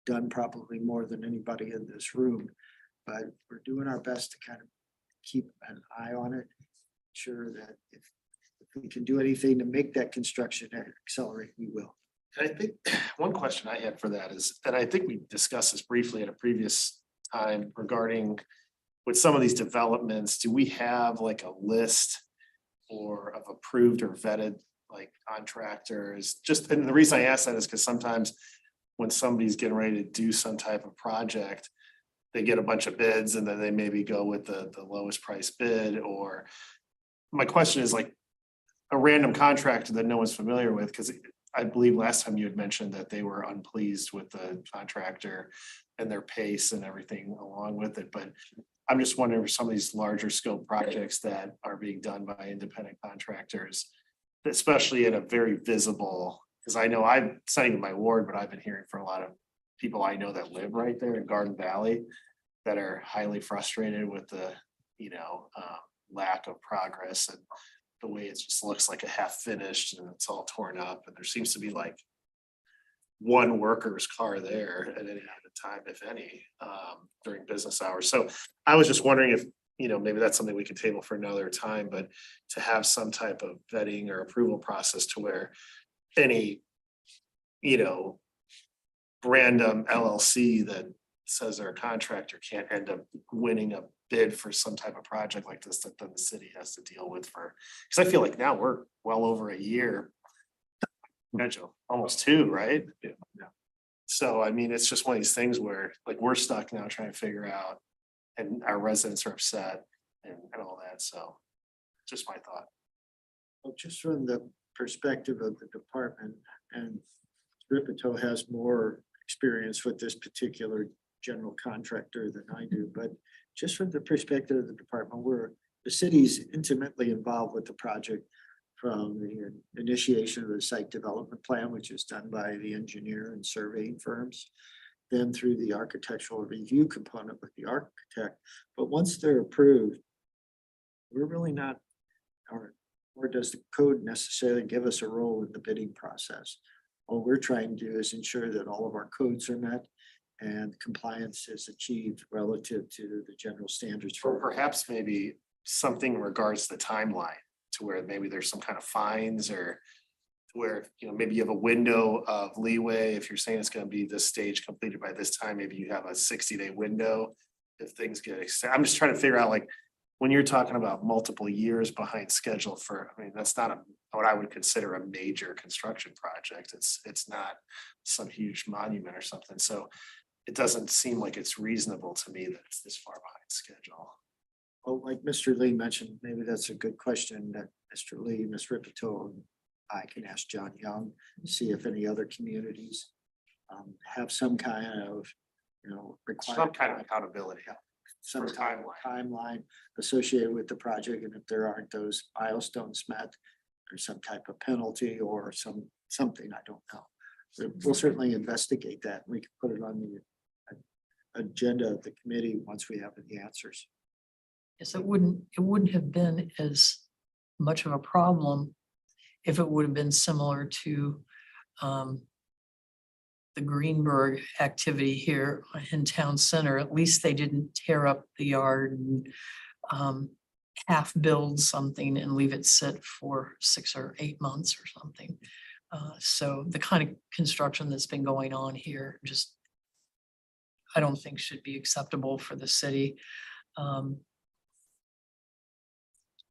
done probably more than anybody in this room. But we're doing our best to kind of keep an eye on it. Sure that if we can do anything to make that construction accelerate, we will. And I think one question I had for that is, and I think we discussed this briefly at a previous time regarding with some of these developments, do we have like a list or of approved or vetted like contractors? Just, and the reason I ask that is because sometimes when somebody's getting ready to do some type of project, they get a bunch of bids and then they maybe go with the lowest price bid. Or my question is like a random contractor that no one's familiar with, because I believe last time you had mentioned that they were unpleased with the contractor and their pace and everything along with it. But I'm just wondering for some of these larger scope projects that are being done by independent contractors, especially in a very visible, because I know it's not even my ward, but I've been hearing from a lot of people I know that live right there in Garden Valley that are highly frustrated with the, lack of progress and the way it just looks like a half finished and it's all torn up. And there seems to be like one worker's car there at any time, if any, during business hours. So I was just wondering if, maybe that's something we could table for another time, but to have some type of vetting or approval process to where any, random LLC that says they're a contractor can't end up winning a bid for some type of project like this that then the city has to deal with because I feel like now we're well over a year. Almost 2, right? Yeah. So I mean, it's just one of these things where like we're stuck now trying to figure out and our residents are upset and all that. So just my thought. Well, just from the perspective of the department, and Ripito has more experience with this particular general contractor than I do, but just from the perspective of the department, the city's intimately involved with the project from the initiation of the site development plan, which is done by the engineer and surveying firms, then through the architectural review component with the architect. But once they're approved, we're really not, or does the code necessarily give us a role in the bidding process? All we're trying to do is ensure that all of our codes are met and compliance is achieved relative to the general standards. Or perhaps maybe something in regards to the timeline to where maybe there's some kind of fines or where, maybe you have a window of leeway. If you're saying it's going to be this stage completed by this time, maybe you have a 60-day window if things get extended. I'm just trying to figure out like when you're talking about multiple years behind schedule that's not what I would consider a major construction project. It's not some huge monument or something. So it doesn't seem like it's reasonable to me that it's this far behind schedule. Well, like Mr. Lee mentioned, maybe that's a good question that Mr. Lee, Ms. Ripito, and I can ask John Young, see if any other communities have some kind of, Some kind of accountability. some or kind of timeline associated with the project, and if there aren't those milestones met, there's some type of penalty or something, I don't know. We'll certainly investigate that. We can put it on the agenda of the committee once we have the answers. Yes, it wouldn't have been as much of a problem if it would have been similar to the Greenberg activity here in town center. At least they didn't tear up the yard and half build something and leave it sit for 6 or 8 months or something. So the kind of construction that's been going on here just, I don't think should be acceptable for the city.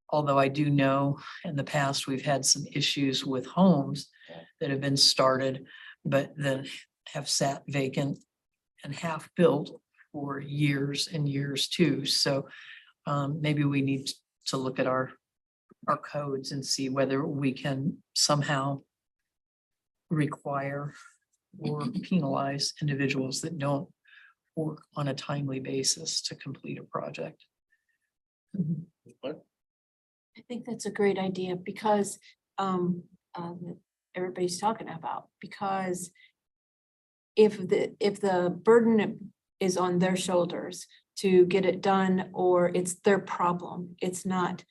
although I do know in the past, we've had some issues with homes that have been started, but then have sat vacant and half built for years and years too. So maybe we need to look at our codes and see whether we can somehow require or penalize individuals that don't work on a timely basis to complete a project. I think that's a great idea because everybody's talking about, because if the burden is on their shoulders to get it done, or it's their problem, it's not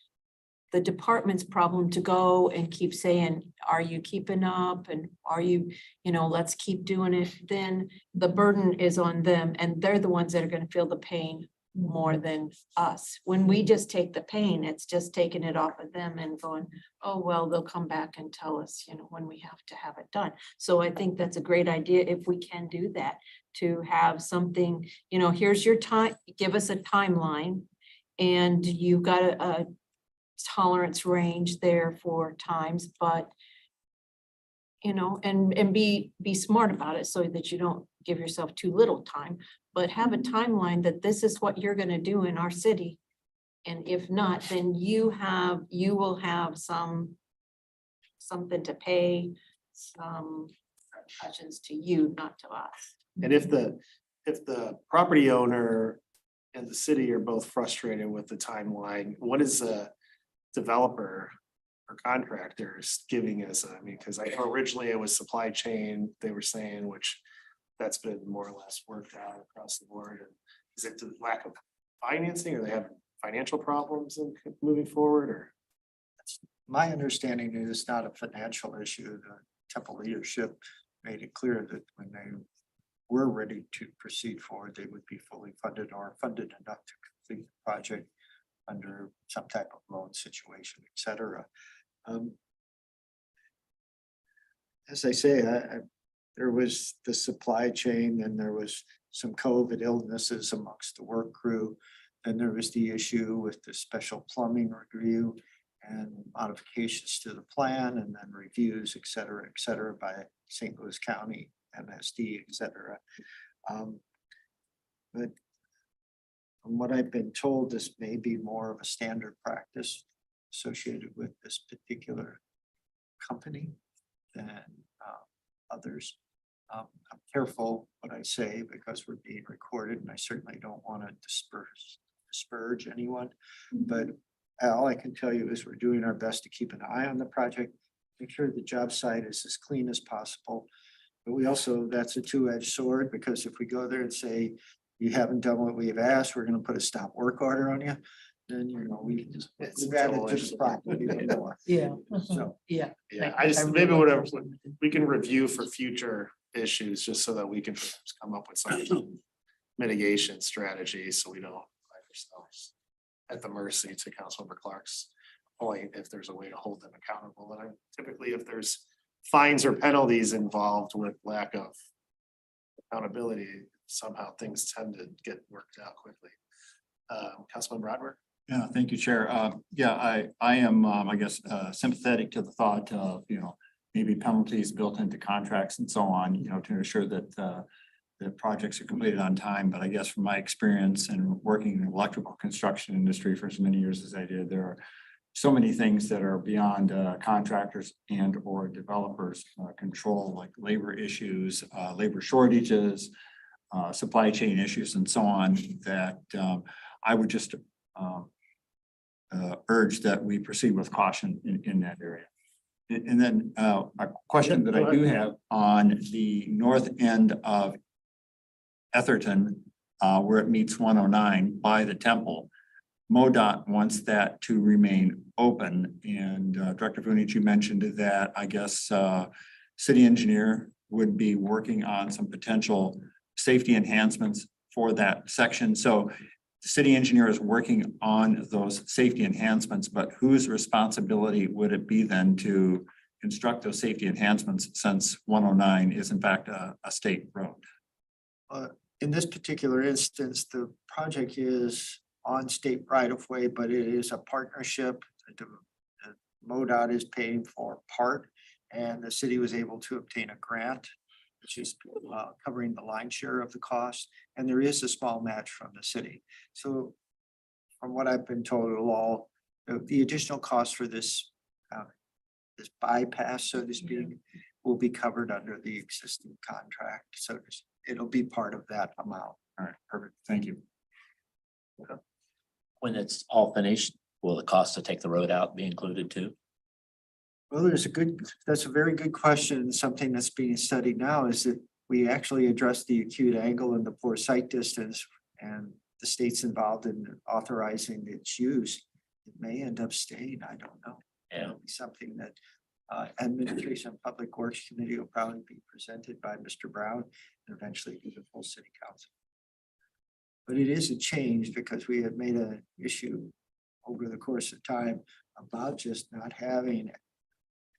the department's problem to go and keep saying, are you keeping up? And are you, let's keep doing it. Then the burden is on them and they're the ones that are gonna feel the pain more than us. When we just take the pain, it's just taking it off of them and going, oh, well, they'll come back and tell us, when we have to have it done. So I think that's a great idea if we can do that, to have something, here's your time, give us a timeline. And you've got a tolerance range there for times, but and be smart about it so that you don't give yourself too little time, but have a timeline that this is what you're going to do in our city. And if not, then you will have something to pay, some repercussions to you, not to us. And if the property owner and the city are both frustrated with the timeline, what is a developer or contractors giving us? I mean, because I know originally it was supply chain, they were saying, which that's been more or less worked out across the board. And is it the lack of financing, or they have financial problems in moving forward, or? My understanding is it's not a financial issue. The Temple leadership made it clear that when they were ready to proceed forward, they would be fully funded or funded enough to complete the project under some type of loan situation, et cetera. As I say, there was the supply chain, and there was some COVID illnesses amongst the work crew. And there was the issue with the special plumbing review and modifications to the plan, and then reviews, et cetera, by St. Louis County, MSD, et cetera. But from what I've been told, this may be more of a standard practice associated with this particular company than others. I'm careful what I say because we're being recorded, and I certainly don't want to disparage anyone. But all I can tell you is we're doing our best to keep an eye on the project, make sure the job site is as clean as possible. But we also, that's a two-edged sword, because if we go there and say, you haven't done what we've asked, we're going to put a stop work order on you, then we've added to the problem even more. Yeah. So, Yeah. Yeah, I I just, really maybe whatever, appreciate it. we can review for future issues, just so that we can perhaps come up with some mitigation strategies, so we don't find ourselves at the mercy, to Councilmember Clark's point, if there's a way to hold them accountable. And typically, if there's fines or penalties involved with lack of accountability, somehow things tend to get worked out quickly. Councilman Broderick? Yeah, thank you, Chair. I am, I guess, sympathetic to the thought of, maybe penalties built into contracts and so on, to ensure that the projects are completed on time. But I guess from my experience and working in the electrical construction industry for as many years as I did, there are so many things that are beyond contractors and or developers control, like labor issues, labor shortages, supply chain issues, and so on, that I would just urge that we proceed with caution in that area. And then a question that I do have on the north end of Etherton, where it meets 109 by the Temple. MoDOT wants that to remain open, and Director Vunich, you mentioned that, I guess, city engineer would be working on some potential safety enhancements for that section. So the city engineer is working on those safety enhancements, but whose responsibility would it be then to construct those safety enhancements, since 109 is in fact a state road? in this particular instance, the project is on state right of way, but it is a partnership the MoDOT is paying for part, and the city was able to obtain a grant, which is covering the line share of the cost, and there is a small match from the city. So from what I've been told, it'll all, the additional cost for this this bypass, so to speak, will be covered under the existing contract. So it'll be part of that amount. All right, perfect. Thank you. When it's all finished, will the cost to take the road out be included too? Well, that's a very good question. And something that's being studied now is that we actually address the acute angle and the poor sight distance, and the state's involved in authorizing its use. It may end up staying, I don't know. Yeah. It'll be something that Administration and Public Works Committee will probably be presented by Mr. Brown and eventually to the full city council. But it is a change because we have made an issue over the course of time about just not having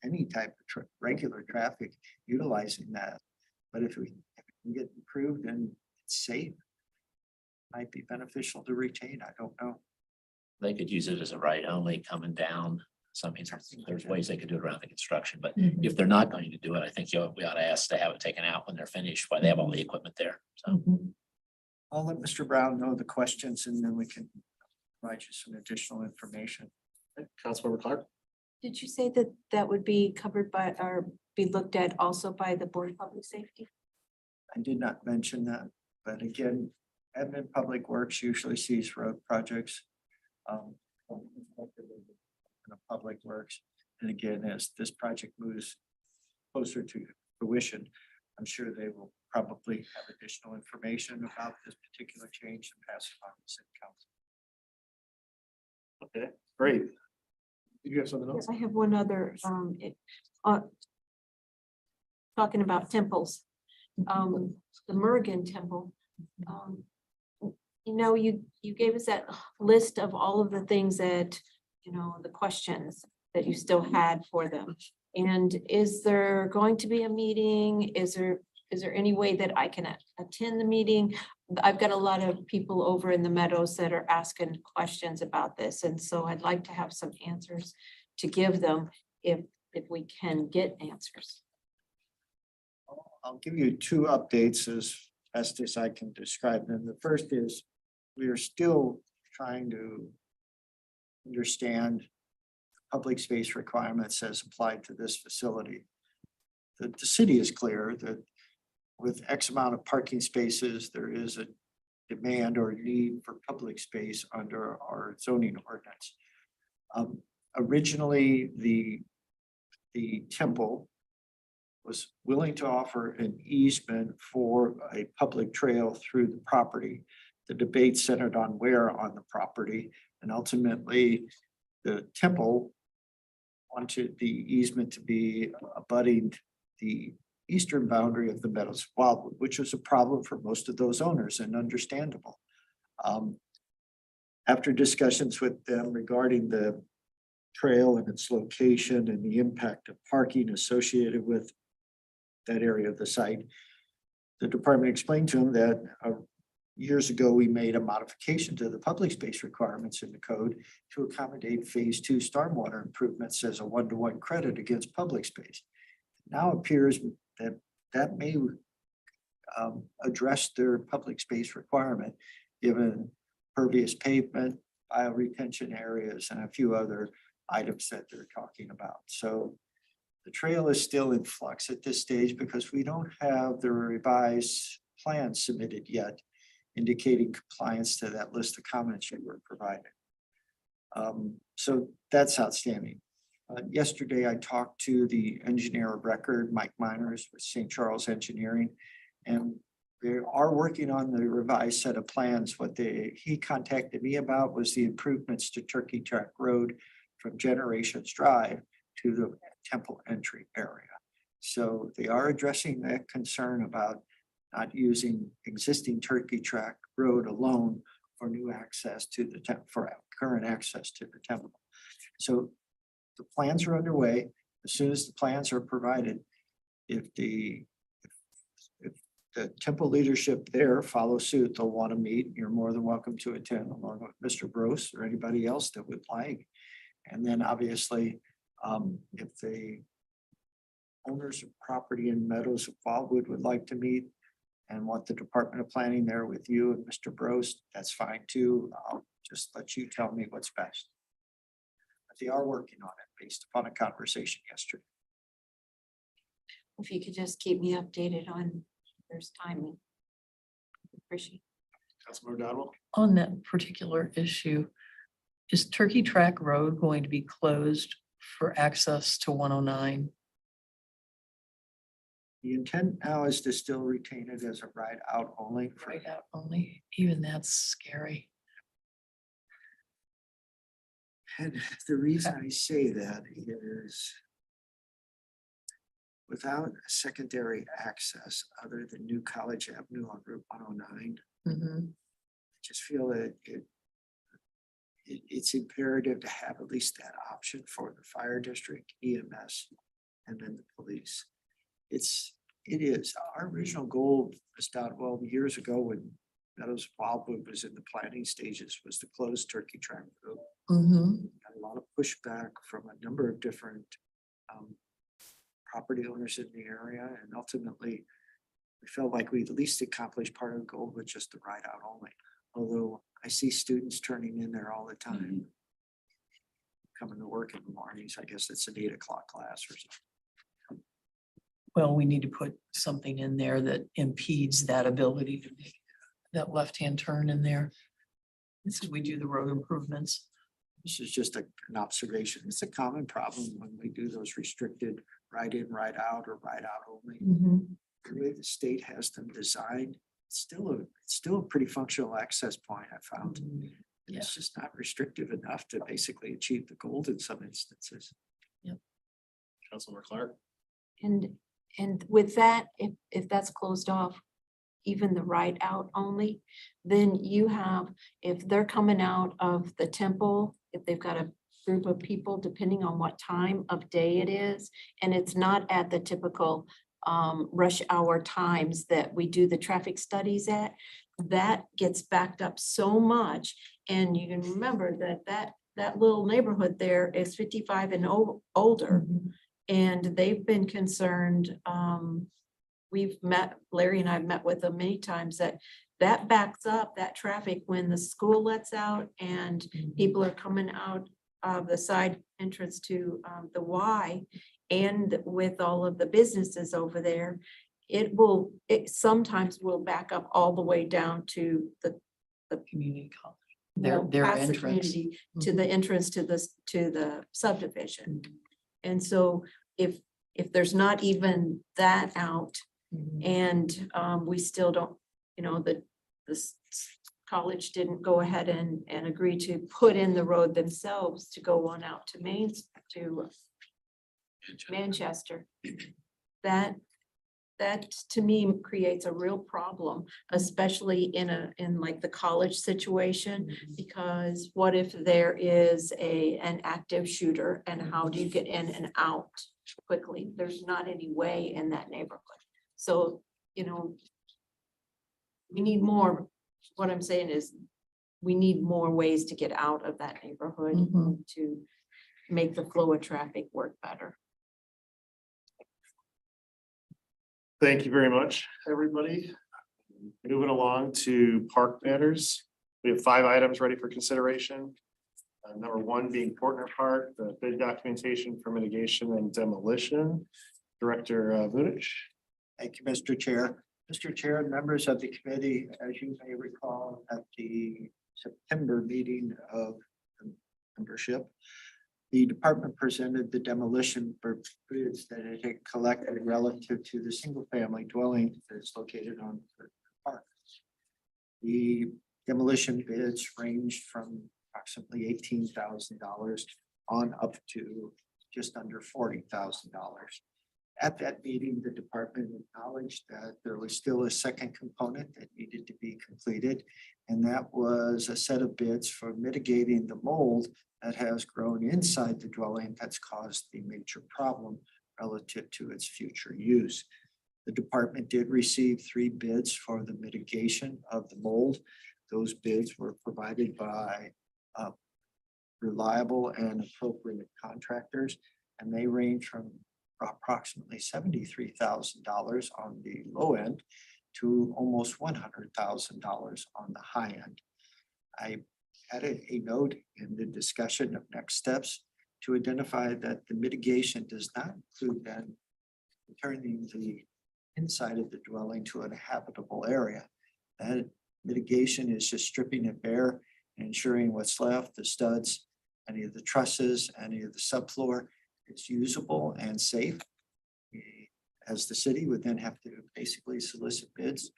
any type of regular traffic utilizing that. But if we can get improved and it's safe, might be beneficial to retain. I don't know. They could use it as a right only coming down. So I mean, there's ways they could do it around the construction, but Mhm. if they're not going to do it, I think we ought to ask to have it taken out when they're finished, while they have all the equipment there. So Mhm. I'll let Mr. Brown know the questions and then we can provide you some additional information. Councilmember Clark? Did you say that that would be covered by, or be looked at also by the Board of Public Safety? I did not mention that, but again, Admin Public Works usually sees road projects. In a Public Works, and again, as this project moves closer to fruition, I'm sure they will probably have additional information about this particular change and pass it on to city council. Okay, great. Did you have something else? I have one other, talking about temples, the Murugan Temple. You know, you gave us that list of all of the things that, you know, the questions that you still had for them. And is there going to be a meeting? Is there any way that I can attend the meeting? I've got a lot of people over in the Meadows that are asking questions about this, and so I'd like to have some answers to give them if we can get answers. I'll give you two updates as best as I can describe them. The first is we are still trying to understand public space requirements as applied to this facility. The city is clear that with X amount of parking spaces, there is a demand or need for public space under our zoning ordinance. Originally, the temple was willing to offer an easement for a public trail through the property. The debate centered on where on the property, and ultimately the temple wanted the easement to be abutting the eastern boundary of the Meadows of Wildwood, which was a problem for most of those owners and understandable. After discussions with them regarding the trail and its location and the impact of parking associated with that area of the site, the department explained to them that years ago, we made a modification to the public space requirements in the code to accommodate phase 2 stormwater improvements as a 1-to-1 credit against public space. Now appears that that may address their public space requirement, given pervious pavement, bioretention areas, and a few other items that they're talking about. So the trail is still in flux at this stage because we don't have the revised plan submitted yet, indicating compliance to that list of comments you were providing. So that's outstanding. Yesterday, I talked to the engineer of record, Mike Miners with St. Charles Engineering, and they are working on the revised set of plans. What he contacted me about was the improvements to Turkey Track Road from Generations Drive to the temple entry area. So they are addressing that concern about not using existing Turkey Track Road alone for new access to the for current access to the temple. So the plans are underway. As soon as the plans are provided, if the temple leadership there follow suit, they'll want to meet. You're more than welcome to attend along with Mr. Gross or anybody else that would like. And then obviously, if the owners of property in Meadows of Wildwood would like to meet and want the Department of Planning there with you and Mr. Bros, that's fine too. I'll just let you tell me what's best. But they are working on it based upon a conversation yesterday. If you could just keep me updated on there's timing. Appreciate. Councilmember Dodwell? On that particular issue, is Turkey Track Road going to be closed for access to 109? The intent now is to still retain it as a ride out only for Right out only, even that's scary. And the reason I say that is without a secondary access other than New College Avenue on Route 109, Mhm. I just feel that it's imperative to have at least that option for the fire district, EMS, and then the police. It is. Our original goal, Ms. Dotwell, years ago when Meadows Wildwood was in the planning stages, was to close Turkey Track Road. Mhm. Got a lot of pushback from a number of different property owners in the area, and ultimately we felt like we at least accomplished part of the goal with just the ride out only. Although I see students turning in there all the time. Coming to work in the mornings, I guess it's an 8 o'clock class or something. Well, we need to put something in there that impedes that ability to make that left-hand turn in there. This is, we do the road improvements. This is just an observation. It's a common problem when we do those restricted ride in, ride out, or ride out only. The way the state has them designed, it's still a pretty functional access point, I found. And Yeah. it's just not restrictive enough to basically achieve the goal in some instances. Councilmember Clark? And with that, if that's closed off, even the ride out only, then you have, if they're coming out of the temple, if they've got a group of people, depending on what time of day it is, and it's not at the typical rush hour times that we do the traffic studies at, that gets backed up so much. And you can remember that little neighborhood there is 55 and older. And they've been concerned, we've met, Larry and I've met with them many times, that backs up that traffic when the school lets out and people are coming out of the side entrance to the Y. And with all of the businesses over there, it sometimes will back up all the way down to the Community college. well, Their past the entrance. community to the entrance to the subdivision. And so if there's not even that out and we still don't, the college didn't go ahead and agree to put in the road themselves to go on out to Manchester. That to me creates a real problem, especially in like the college situation, because what if there is an active shooter and how do you get in and out quickly? There's not any way in that neighborhood. So, we need more. What I'm saying is we need more ways to get out of that neighborhood to make the flow of traffic work better. Thank you very much, everybody. Moving along to park matters. We have 5 items ready for consideration. Number 1 being Portner Park, the bid documentation for mitigation and demolition. Director Vunich. Thank you, Mr. Chair. Mr. Chair and members of the committee, as you may recall, at the September meeting of the membership, the department presented the demolition for bids that it had collected relative to the single-family dwelling that is located on the park. The demolition bids ranged from approximately $18,000 on up to just under $40,000. At that meeting, the department acknowledged that there was still a second component that needed to be completed, and that was a set of bids for mitigating the mold that has grown inside the dwelling that's caused the major problem relative to its future use. The department did receive 3 bids for the mitigation of the mold. Those bids were provided by reliable and appropriate contractors. And they range from approximately $73,000 on the low end to almost $100,000 on the high end. I added a note in the discussion of next steps to identify that the mitigation does not include then turning the inside of the dwelling to a habitable area. That mitigation is just stripping it bare and ensuring what's left, the studs, any of the trusses, any of the subfloor, is usable and safe. We, as the city, would then have to basically solicit bids,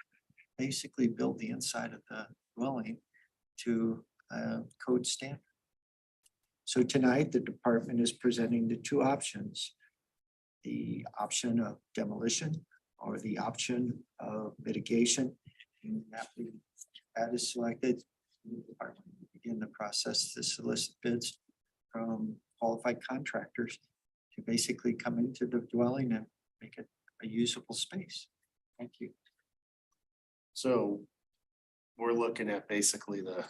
basically build the inside of the dwelling to code standard. So tonight, the department is presenting the two options. The option of demolition or the option of mitigation. And after that is selected, the department will begin the process to solicit bids from qualified contractors to basically come into the dwelling and make it a usable space. Thank you. So we're looking at basically the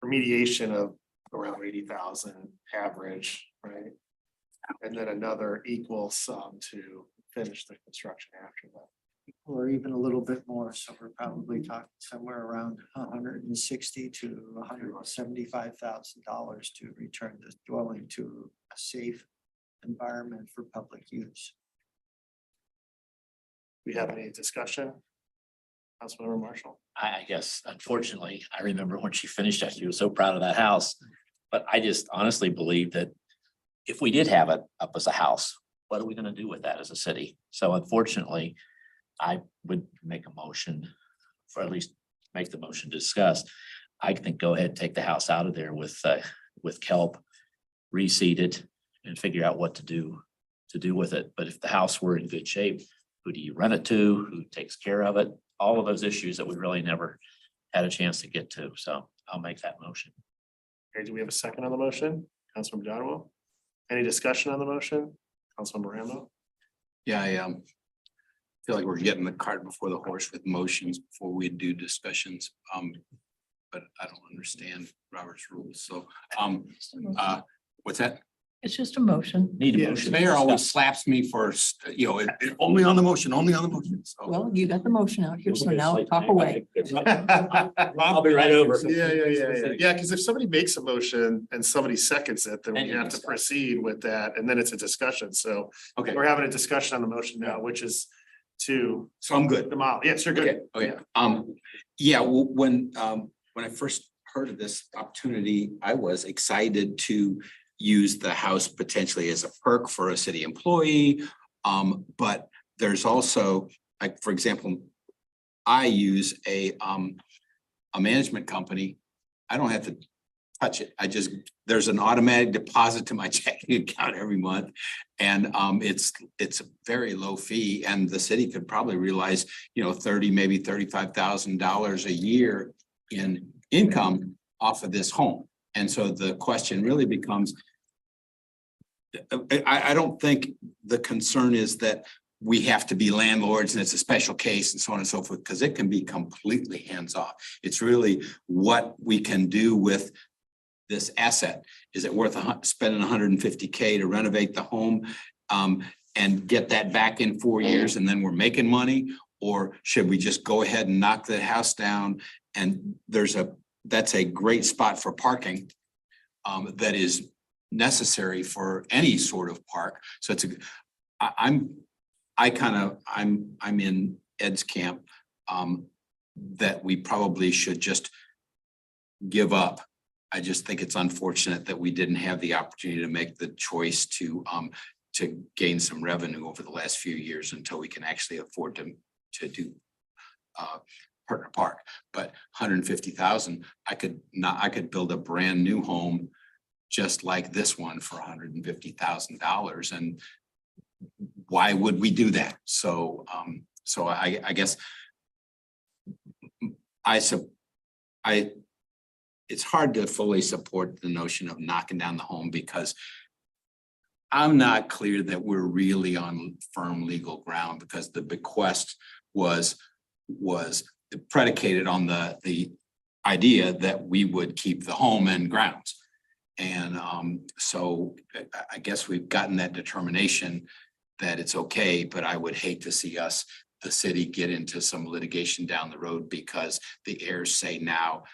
remediation of around 80,000 average, right? And then another equal sum to finish the construction after that. Or even a little bit more, so we're probably talking somewhere around $160,000 to $175,000 to return the dwelling to a safe environment for public use. We have any discussion? Councilmember Marshall? I guess unfortunately, I remember when she finished that, she was so proud of that house. But I just honestly believe that if we did have it up as a house, what are we gonna do with that as a city? So unfortunately, I would make a motion, for at least make the motion to discuss. I think go ahead, take the house out of there with kelp, reseed it and figure out what to do with it. But if the house were in good shape, who do you rent it to? Who takes care of it? All of those issues that we really never had a chance to get to. So I'll make that motion. Okay, do we have a second on the motion? Councilmember Donovan? Any discussion on the motion? Councilmember Rambo? Yeah, I feel like we're getting the cart before the horse with motions before we do discussions. But I don't understand Robert's rules. So, what's that? It's just a motion. Need a Yeah, The motion. mayor always slaps me for, only on the motion, only on the motion. So- Well, you got the motion out here, so now talk away. I'll be right over. Yeah, because if somebody makes a motion and somebody seconds it, then Then we you have to discuss. proceed with that, and then it's a discussion. So Okay, we're having a discussion on the motion now, which is to so I'm good. demolish. Yes, you're good. Okay, when I first heard of this opportunity, I was excited to use the house potentially as a perk for a city employee. But there's also, like, for example, I use a management company. I don't have to touch it. There's an automatic deposit to my checking account every month. And it's a very low fee, and the city could probably realize, $30,000, maybe $35,000 a year in income off of this home. And so the question really becomes, I don't think the concern is that we have to be landlords and it's a special case and so on and so forth, because it can be completely hands-off. It's really what we can do with this asset. Is it worth spending $150K to renovate the home and get that back in 4 years and then we're making money? Or should we just go ahead and knock the house down? And that's a great spot for parking that is necessary for any sort of park. So I'm in Ed's camp that we probably should just give up. I just think it's unfortunate that we didn't have the opportunity to make the choice to gain some revenue over the last few years until we can actually afford to do Partner Park. But $150,000, I could build a brand new home just like this one for $150,000. And why would we do that? So I guess it's hard to fully support the notion of knocking down the home, because I'm not clear that we're really on firm legal ground, because the bequest was predicated on the idea that we would keep the home and grounds. And so I guess we've gotten that determination that it's okay, but I would hate to see us, the city, get into some litigation down the road because the heirs say now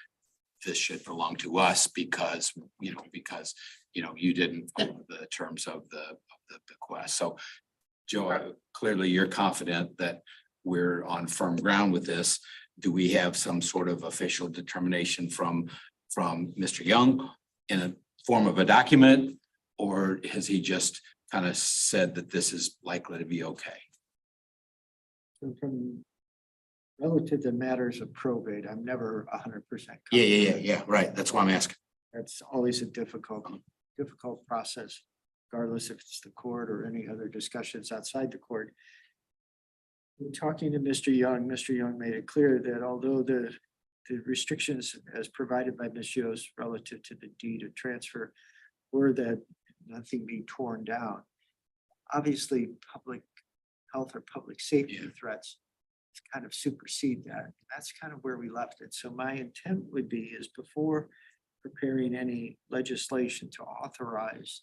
this should belong to us because you didn't follow the terms of the bequest. So Joe, clearly you're confident that we're on firm ground with this. Do we have some sort of official determination from Mr. Young in a form of a document? Or has he just kind of said that this is likely to be okay? From relative to matters of probate, I'm never 100%. Yeah, right. That's why I'm asking. That's always a difficult process, regardless if it's the court or any other discussions outside the court. In talking to Mr. Young made it clear that although the restrictions as provided by Ms. Yost relative to the deed of transfer were that nothing be torn down, obviously public health or public safety threats kind of supersede that. That's kind of where we left it. So my intent would be is before preparing any legislation to authorize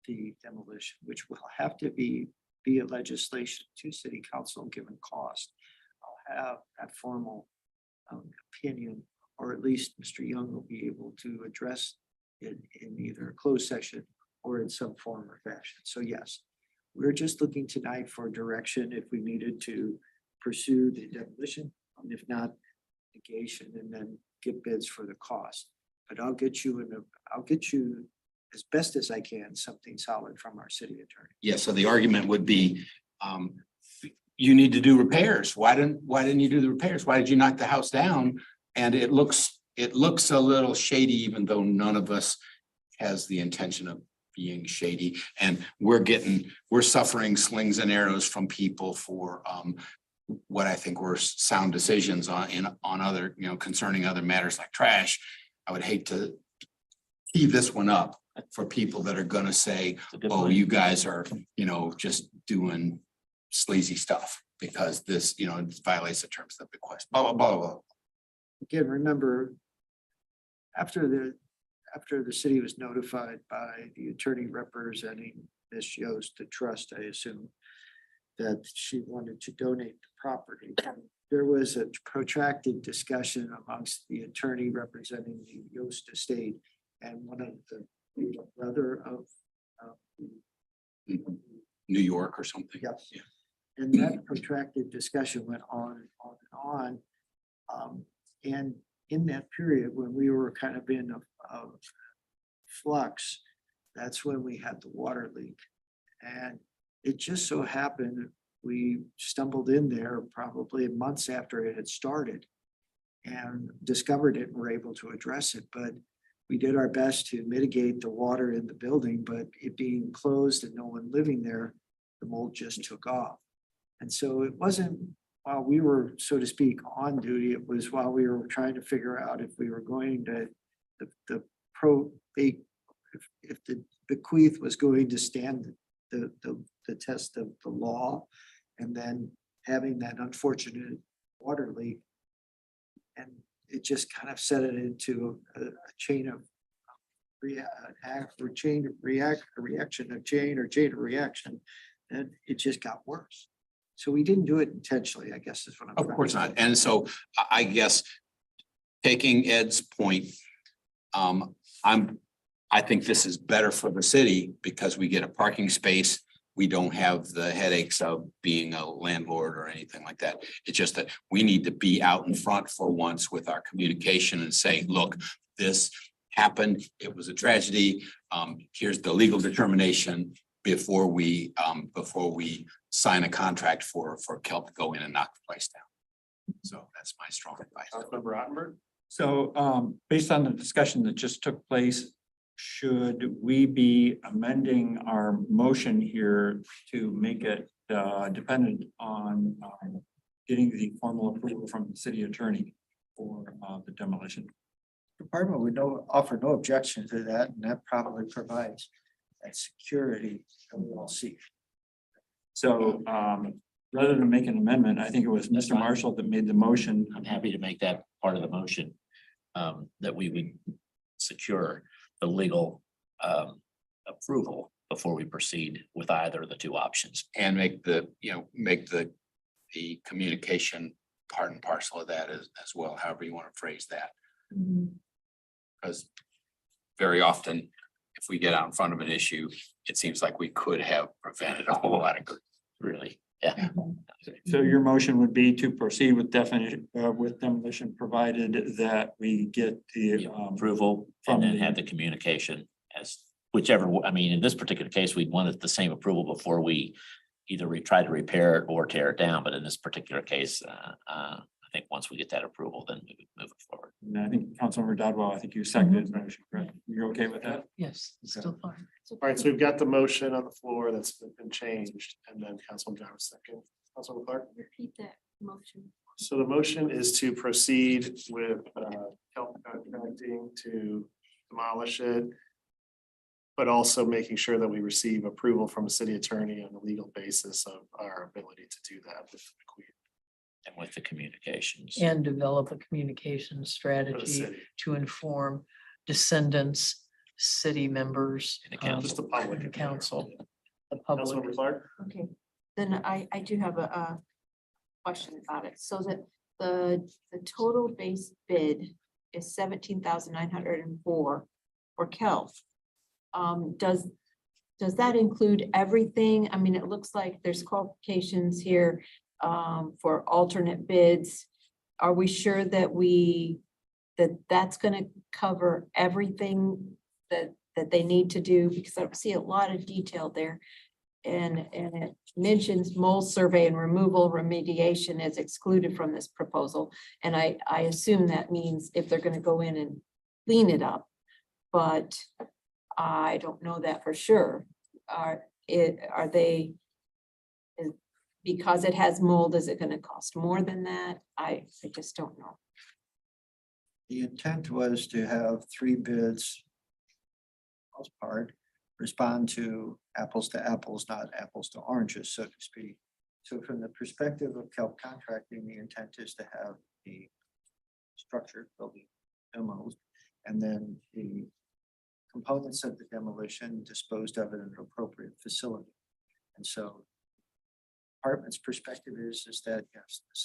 the demolition, which will have to be a legislation to city council given cost. I'll have that formal opinion, or at least Mr. Young will be able to address it in either a closed session or in some form or fashion. So yes, we're just looking tonight for direction if we needed to pursue the demolition, and if not, negation, and then get bids for the cost. But I'll get you as best as I can, something solid from our city attorney. Yeah, so the argument would be, you need to do repairs. Why didn't you do the repairs? Why did you knock the house down? And it looks a little shady, even though none of us has the intention of being shady. And we're suffering slings and arrows from people for what I think were sound decisions on other, concerning other matters like trash. I would hate to heave this one up for people that are gonna say, oh, you guys are, just doing sleazy stuff because this, it violates the terms of the bequest, blah, blah, blah, blah. Again, remember, after the city was notified by the attorney representing Ms. Yost, the trust, I assume, that she wanted to donate the property. There was a protracted discussion amongst the attorney representing the Yost estate and one of the brother of New York or something. Yes. Yeah. And that protracted discussion went on and on. And in that period, when we were kind of in a flux, that's when we had the water leak. And it just so happened, we stumbled in there probably months after it had started and discovered it and were able to address it. But we did our best to mitigate the water in the building, but it being closed and no one living there, the mold just took off. And so it wasn't while we were, so to speak, on duty, it was while we were trying to figure out if we were going to, if the bequeath was going to stand the test of the law, and then having that unfortunate water leak. And it just kind of set it into a chain of reaction, and it just got worse. So we didn't do it intentionally, I guess is what I'm. Of course not. And so I guess taking Ed's point, I think this is better for the city because we get a parking space. We don't have the headaches of being a landlord or anything like that. It's just that we need to be out in front for once with our communication and say, look, this happened. It was a tragedy. Here's the legal determination before we sign a contract for Kelp to go in and knock the place down. So that's my strong advice. Councilmember Rottenberg? So based on the discussion that just took place, should we be amending our motion here to make it dependent on getting the formal approval from the city attorney for the demolition? Department would offer no objection to that, and that probably provides that security that we all seek. So rather than make an amendment, I think it was Mr. Marshall that made the motion. I'm happy to make that part of the motion, that we would secure the legal approval before we proceed with either of the two options. And make the, make the communication part and parcel of that as well, however you want to phrase that. Because very often, if we get out in front of an issue, it seems like we could have prevented a whole lot of. Really, yeah. So your motion would be to proceed with definition, with demolition, provided that we get the, Approval from and then the- have the communication as whichever, I mean, in this particular case, we'd wanted the same approval before we either try to repair it or tear it down, but in this particular case, I think once we get that approval, then we would move it forward. and I think Councilmember Dodwell, I think you seconded the motion, correct? You're okay with that? Yes, it's still fine. All right, so we've got the motion on the floor that's been changed, and then Councilman Jarvis second. Councilman Clark? Repeat that motion. So the motion is to proceed with Kelp contracting to demolish it. But also making sure that we receive approval from a city attorney on a legal basis of our ability to do that with the Queen And with the communications. And develop a communication for the strategy city, to inform descendants, city members. And the council. just the public. The council, the public. Councilmember Clark? Okay, then I do have a question about it. So that the total base bid is 17,904 for Kelp. Does that include everything? I mean, it looks like there's qualifications here for alternate bids. Are we sure that that's gonna cover everything that they need to do? Because I see a lot of detail there. And it mentions mold survey and removal remediation is excluded from this proposal. And I assume that means if they're gonna go in and clean it up. But I don't know that for sure. Because it has mold, is it gonna cost more than that? I just don't know. The intent was to have 3 bids. Most part, respond to apples, not apples to oranges, so to speak. So from the perspective of Kelp Contracting, the intent is to have the structure building demoed, and then the components of the demolition disposed of in an appropriate facility. And so department's perspective is that yes, the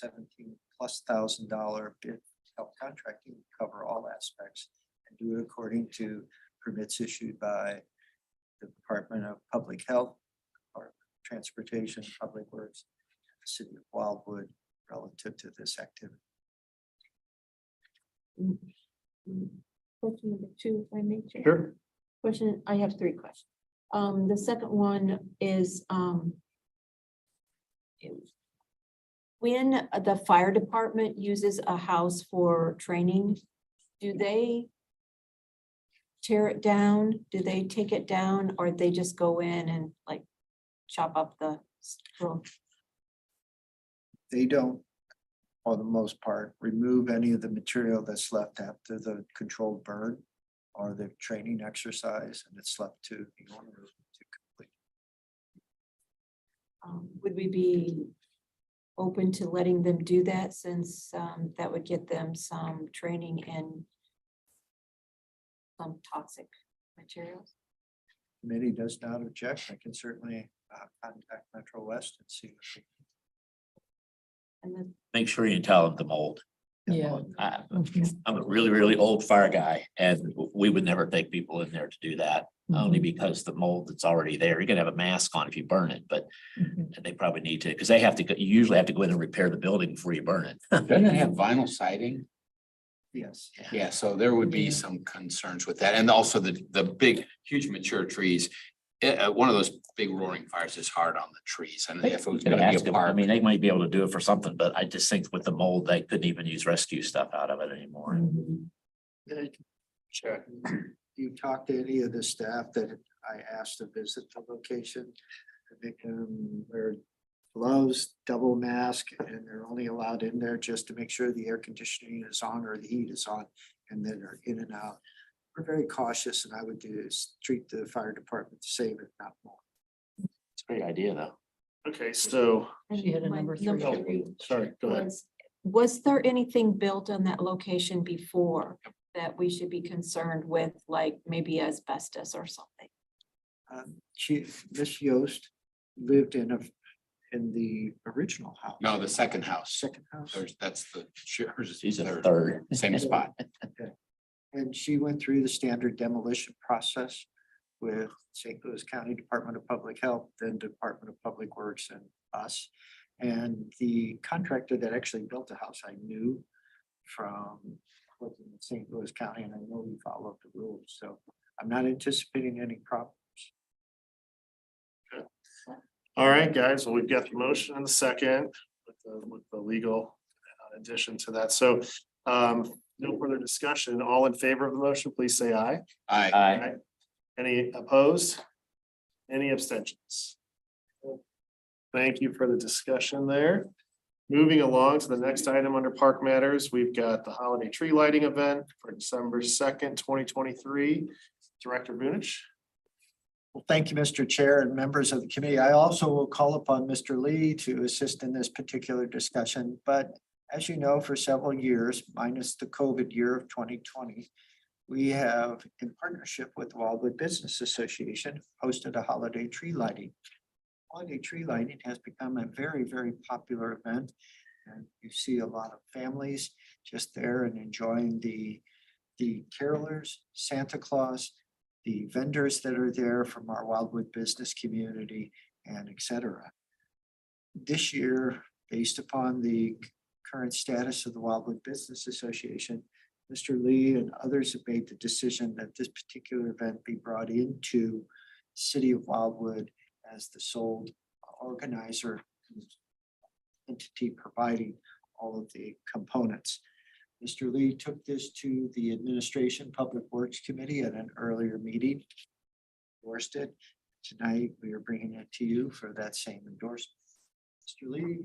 $17,000+ bid Kelp Contracting will cover all aspects and do it according to permits issued by the Department of Public Health, Department of Transportation, Public Works, the City of Wildwood relative to this activity. Question number 2, if I may, Chair. Sure. Question, I have 3 questions. The second one is, when the fire department uses a house for training, do they tear it down? Do they take it down, or they just go in and like chop up the roof? They don't, for the most part, remove any of the material that's left after the controlled burn or the training exercise, and it's left to the owner to complete. Would we be open to letting them do that, since that would get them some training in some toxic materials? Committee does not object. I can certainly contact Metro West and see. And then, Make sure you tell them the mold. Yeah. I'm a really, really old fire guy, and we would never take people in there to do that. Only because the mold that's already there, you're gonna have a mask on if you burn it, but they probably need to, because they have to, you usually have to go in and repair the building before you burn it. Doesn't it have vinyl siding? Yes. Yeah, so there would be some concerns with that. And also the big, huge mature trees. One of those big roaring fires is hard on the trees. And if it was It gonna has be a to. I park, mean, they might be able to do it for something, but I just think with the mold, they couldn't even use rescue stuff out of it anymore. Sure. You talked to any of the staff that I asked to visit the location? They can wear gloves, double mask, and they're only allowed in there just to make sure the air conditioning is on or the heat is on, and then they're in and out. We're very cautious, and I would do is treat the fire department the same, if not more. It's a great idea, though. Okay, so, She had a my number 3. sorry, go ahead. was there anything built on that location before? that we should be concerned with, like maybe asbestos or something? Miss Yost lived in the original house. No, the second house. Second house. That's the. She's in her third. Same spot. Okay. And she went through the standard demolition process with St. Louis County Department of Public Health, then Department of Public Works and us. And the contractor that actually built the house, I knew from working in St. Louis County, and I know he followed the rules. So I'm not anticipating any problems. All right, guys, well, we've got the motion in the second with the legal addition to that. So no further discussion. All in favor of the motion, please say aye. Aye. Aye. Any opposed? Any abstentions? Thank you for the discussion there. Moving along to the next item under park matters, we've got the holiday tree lighting event for December 2nd, 2023. Director Bunich. Well, thank you, Mr. Chair and members of the committee. I also will call upon Mr. Lee to assist in this particular discussion. But as you know, for several years, minus the COVID year of 2020, we have, in partnership with the Wildwood Business Association, hosted a holiday tree lighting. Holiday tree lighting has become a very, very popular event. And you see a lot of families just there and enjoying the carolers, Santa Claus, the vendors that are there from our Wildwood business community, and et cetera. This year, based upon the current status of the Wildwood Business Association, Mr. Lee and others have made the decision that this particular event be brought into City of Wildwood as the sole organizer entity providing all of the components. Mr. Lee took this to the Administration Public Works Committee at an earlier meeting, endorsed it. Tonight, we are bringing it to you for that same endorsement. Mr. Lee,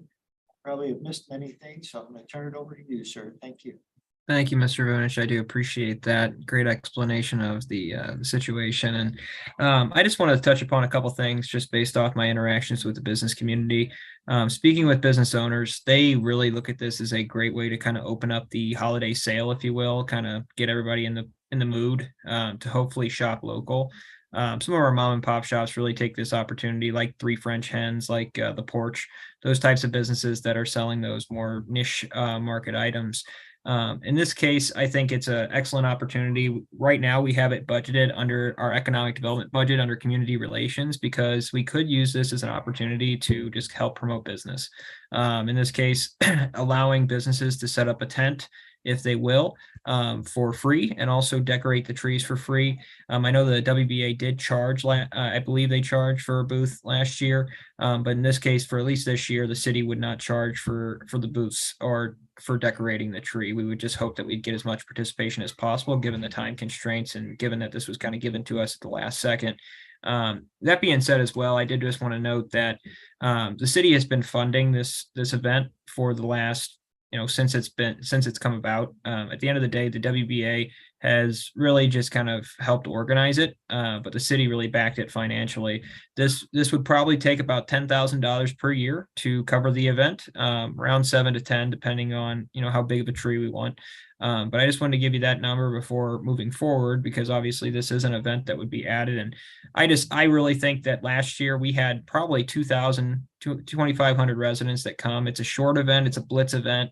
probably have missed many things, so I'm going to turn it over to you, sir. Thank you. Thank you, Mr. Vonish. I do appreciate that great explanation of the situation. And I just want to touch upon a couple things just based off my interactions with the business community. Speaking with business owners, they really look at this as a great way to kind of open up the holiday sale, if you will, kind of get everybody in the mood to hopefully shop local. Some of our mom and pop shops really take this opportunity, like Three French Hens, like The Porch, those types of businesses that are selling those more niche market items. In this case, I think it's an excellent opportunity. Right now, we have it budgeted under our economic development budget under community relations, because we could use this as an opportunity to just help promote business. In this case, allowing businesses to set up a tent, if they will, for free, and also decorate the trees for free. I know the WBA did charge, I believe they charged for a booth last year, but in this case, for at least this year, the city would not charge for the booths or for decorating the tree. We would just hope that we'd get as much participation as possible, given the time constraints and given that this was kind of given to us at the last second. That being said as well, I did just want to note that the city has been funding this event for the last, since it's come about. At the end of the day, the WBA has really just kind of helped organize it, but the city really backed it financially. This would probably take about $10,000 per year to cover the event, around 7 to 10, depending on how big of a tree we want. But I just wanted to give you that number before moving forward, because obviously this is an event that would be added. And I really think that last year we had probably 2,500 residents that come. It's a short event. It's a blitz event.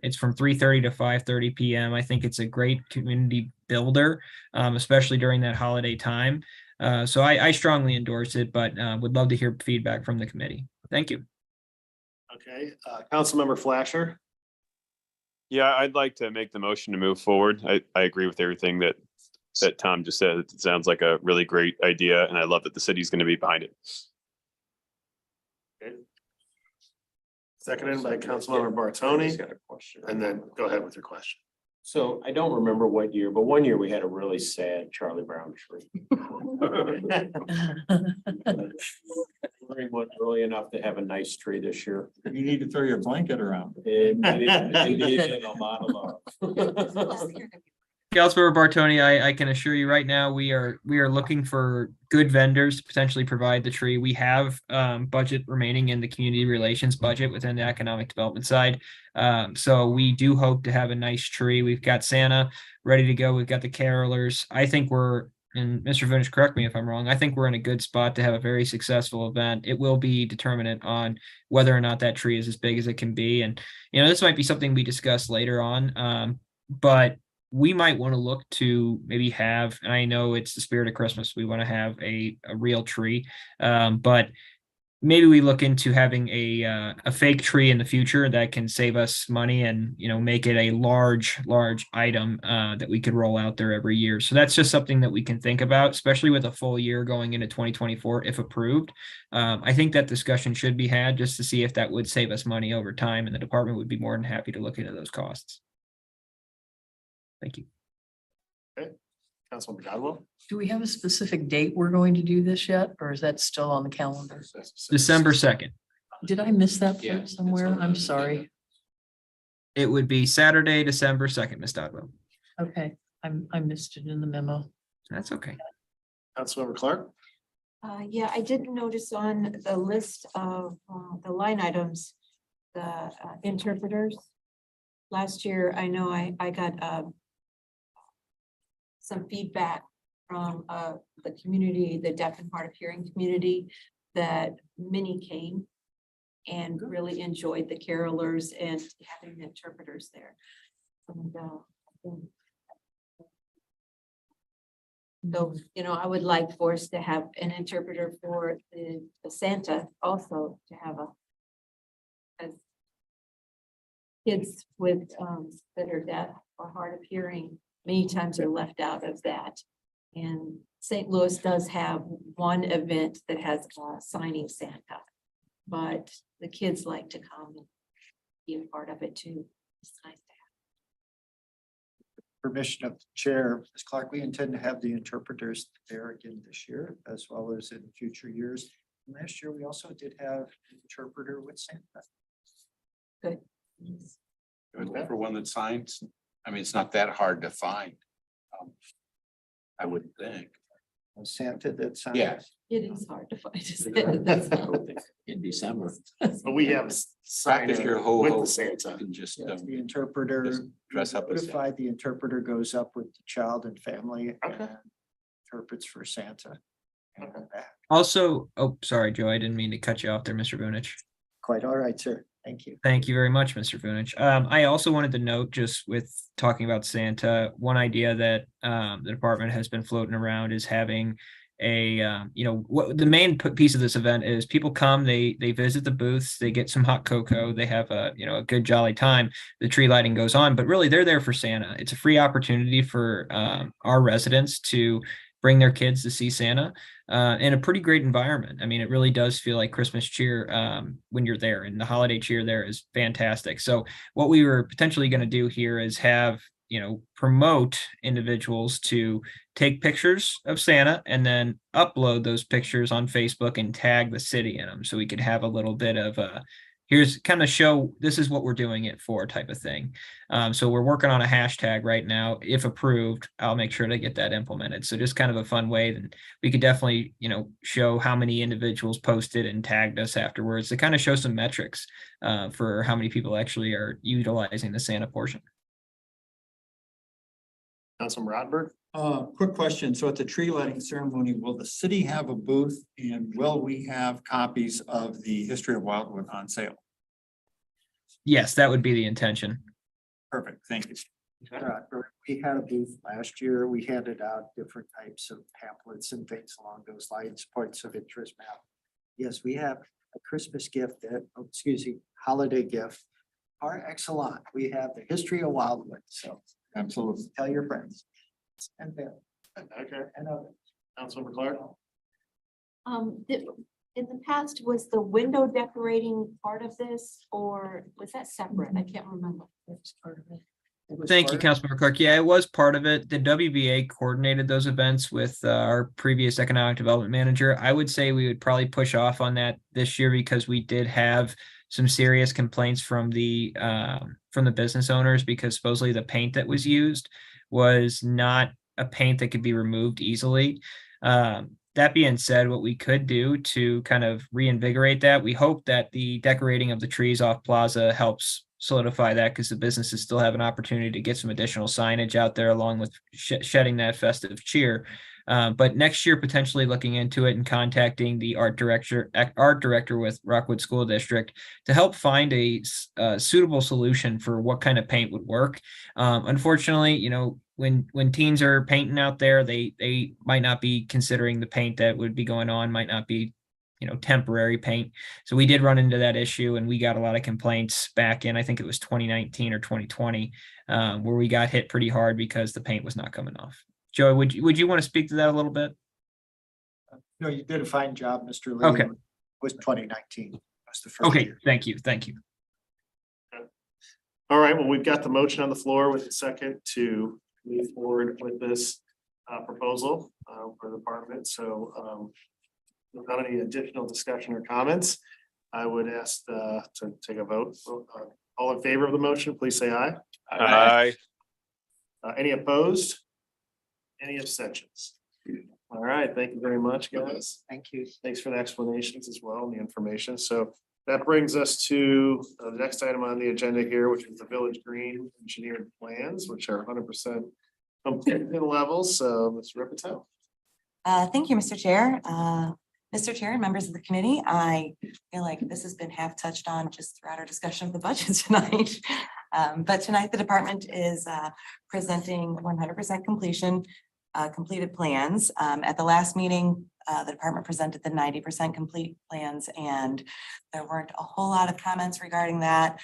It's from 3:30 to 5:30 p.m. I think it's a great community builder, especially during that holiday time. So I strongly endorse it, but would love to hear feedback from the committee. Thank you. Okay, Councilmember Flasher. Yeah, I'd like to make the motion to move forward. I agree with everything that Tom just said. It sounds like a really great idea, and I love that the city's going to be behind it. Okay. Seconded by Councilmember Bartoni, Got a question. and then go ahead with your question. So I don't remember what year, but one year we had a really sad Charlie Brown tree. Wasn't really enough to have a nice tree this year. You need to throw your blanket around. It needed a lot of love. Councilmember Bartoni, I can assure you right now, we are looking for good vendors to potentially provide the tree. We have budget remaining in the community relations budget within the economic development side. So we do hope to have a nice tree. We've got Santa ready to go. We've got the carolers. I think and Mr. Vunish, correct me if I'm wrong, I think we're in a good spot to have a very successful event. It will be determinant on whether or not that tree is as big as it can be. And, this might be something we discuss later on. But we might want to look to maybe have, and I know it's the spirit of Christmas, we want to have a real tree. But maybe we look into having a fake tree in the future that can save us money and, make it a large item that we could roll out there every year. So that's just something that we can think about, especially with a full year going into 2024, if approved. I think that discussion should be had just to see if that would save us money over time, and the department would be more than happy to look into those costs. Thank you. Councilmember Godwell. Do we have a specific date we're going to do this yet, or is that still on the calendar? December 2nd. Did I miss that Yeah, part somewhere? I'm sorry. It would be Saturday, December 2nd, Ms. Dodwell. Okay, I missed it in the memo. That's okay. Councilmember Clark. Yeah, I did notice on the list of the line items, the interpreters. Last year, I know I got some feedback from the community, the deaf and hard of hearing community, that many came and really enjoyed the carolers and having the interpreters there. And, so, I would like for us to have an interpreter for the Santa also, to have as kids with that are deaf or hard of hearing many times are left out of that. And St. Louis does have one event that has signing Santa, but the kids like to come and be a part of it too. It's nice to have. Permission of the chair, Ms. Clark, we intend to have the interpreters there again this year as well as in future years. Last year, we also did have an interpreter with Santa. Good. For one that signs, I mean, it's not that hard to find. I would think. Santa that signed. Yeah. It is hard to find. That's not- In December. But we have signed Practice your whole with the hope. Santa. You can just Yes, the interpreter. just dress up as Santa. Notified, the interpreter goes up with the child and family. Okay. and Interprets for Santa. And back. Also, oh, sorry, Joe, I didn't mean to cut you off there, Mr. Vunich. Quite all right, sir. Thank you. Thank you very much, Mr. Vunich. I also wanted to note, just with talking about Santa, one idea that the department has been floating around is having what the main piece of this event is. People come, they visit the booths, they get some hot cocoa, they have a good jolly time. The tree lighting goes on, but really they're there for Santa. It's a free opportunity for our residents to bring their kids to see Santa in a pretty great environment. I mean, it really does feel like Christmas cheer when you're there, and the holiday cheer there is fantastic. So what we were potentially going to do here is have, promote individuals to take pictures of Santa and then upload those pictures on Facebook and tag the city in them. So we could have a little bit of here's kind of show this is what we're doing it for type of thing. So we're working on a hashtag right now. If approved, I'll make sure to get that implemented. So just kind of a fun way that we could definitely, show how many individuals posted and tagged us afterwards to kind of show some metrics for how many people actually are utilizing the Santa portion. Councilmember Rottenberg. Quick question. So at the tree lighting ceremony, will the city have a booth, and will we have copies of the history of Wildwood on sale? Yes, that would be the intention. Perfect. Thank you. We had a booth last year. We handed out different types of pamphlets and things along those lines, points of interest map. Yes, we have a Christmas gift holiday gift par excellence. We have the history of Wildwood. So Absolutely. tell your friends. And them Okay. and others. Councilmember Clark. In the past, was the window decorating part of this, or was that separate? I can't remember. That's part of it. It Thank you, Councilmember Clark. Yeah, it was part of it. The WBA coordinated those events with our previous economic development manager. I would say we would probably push off on that this year because we did have some serious complaints from the business owners because supposedly the paint that was used was not a paint that could be removed easily. That being said, what we could do to kind of reinvigorate that, we hope that the decorating of the trees off Plaza helps solidify that because the businesses still have an opportunity to get some additional signage out there along with shedding that festive cheer. But next year, potentially looking into it and contacting the art director with Rockwood School District to help find a suitable solution for what kind of paint would work. Unfortunately, you know, when teens are painting out there, they might not be considering the paint that would be going on, might not be, you know, temporary paint. So we did run into that issue and we got a lot of complaints back in, I think it was 2019 or 2020, where we got hit pretty hard because the paint was not coming off. Joey, would you want to speak to that a little bit? No, you did a fine job, Mr. Lee. Okay. It was 2019. That's the first Okay, year. thank you. All right, well, we've got the motion on the floor with a second to move forward with this proposal for the department. So without any additional discussion or comments, I would ask to take a vote. All in favor of the motion, please say aye. Aye. Any opposed? Any abstentions? All right, thank you very much, guys. Thank you. Thanks for the explanations as well and the information. So that brings us to the next item on the agenda here, which is the Village Green engineered plans, which are 100% complete in levels. So Ms. Ripito. Thank you, Mr. Chair. Mr. Chair and members of the committee, I feel like this has been half touched on just throughout our discussion of the budget tonight. But tonight the department is presenting 100% completed plans. At the last meeting, the department presented the 90% complete plans and there weren't a whole lot of comments regarding that.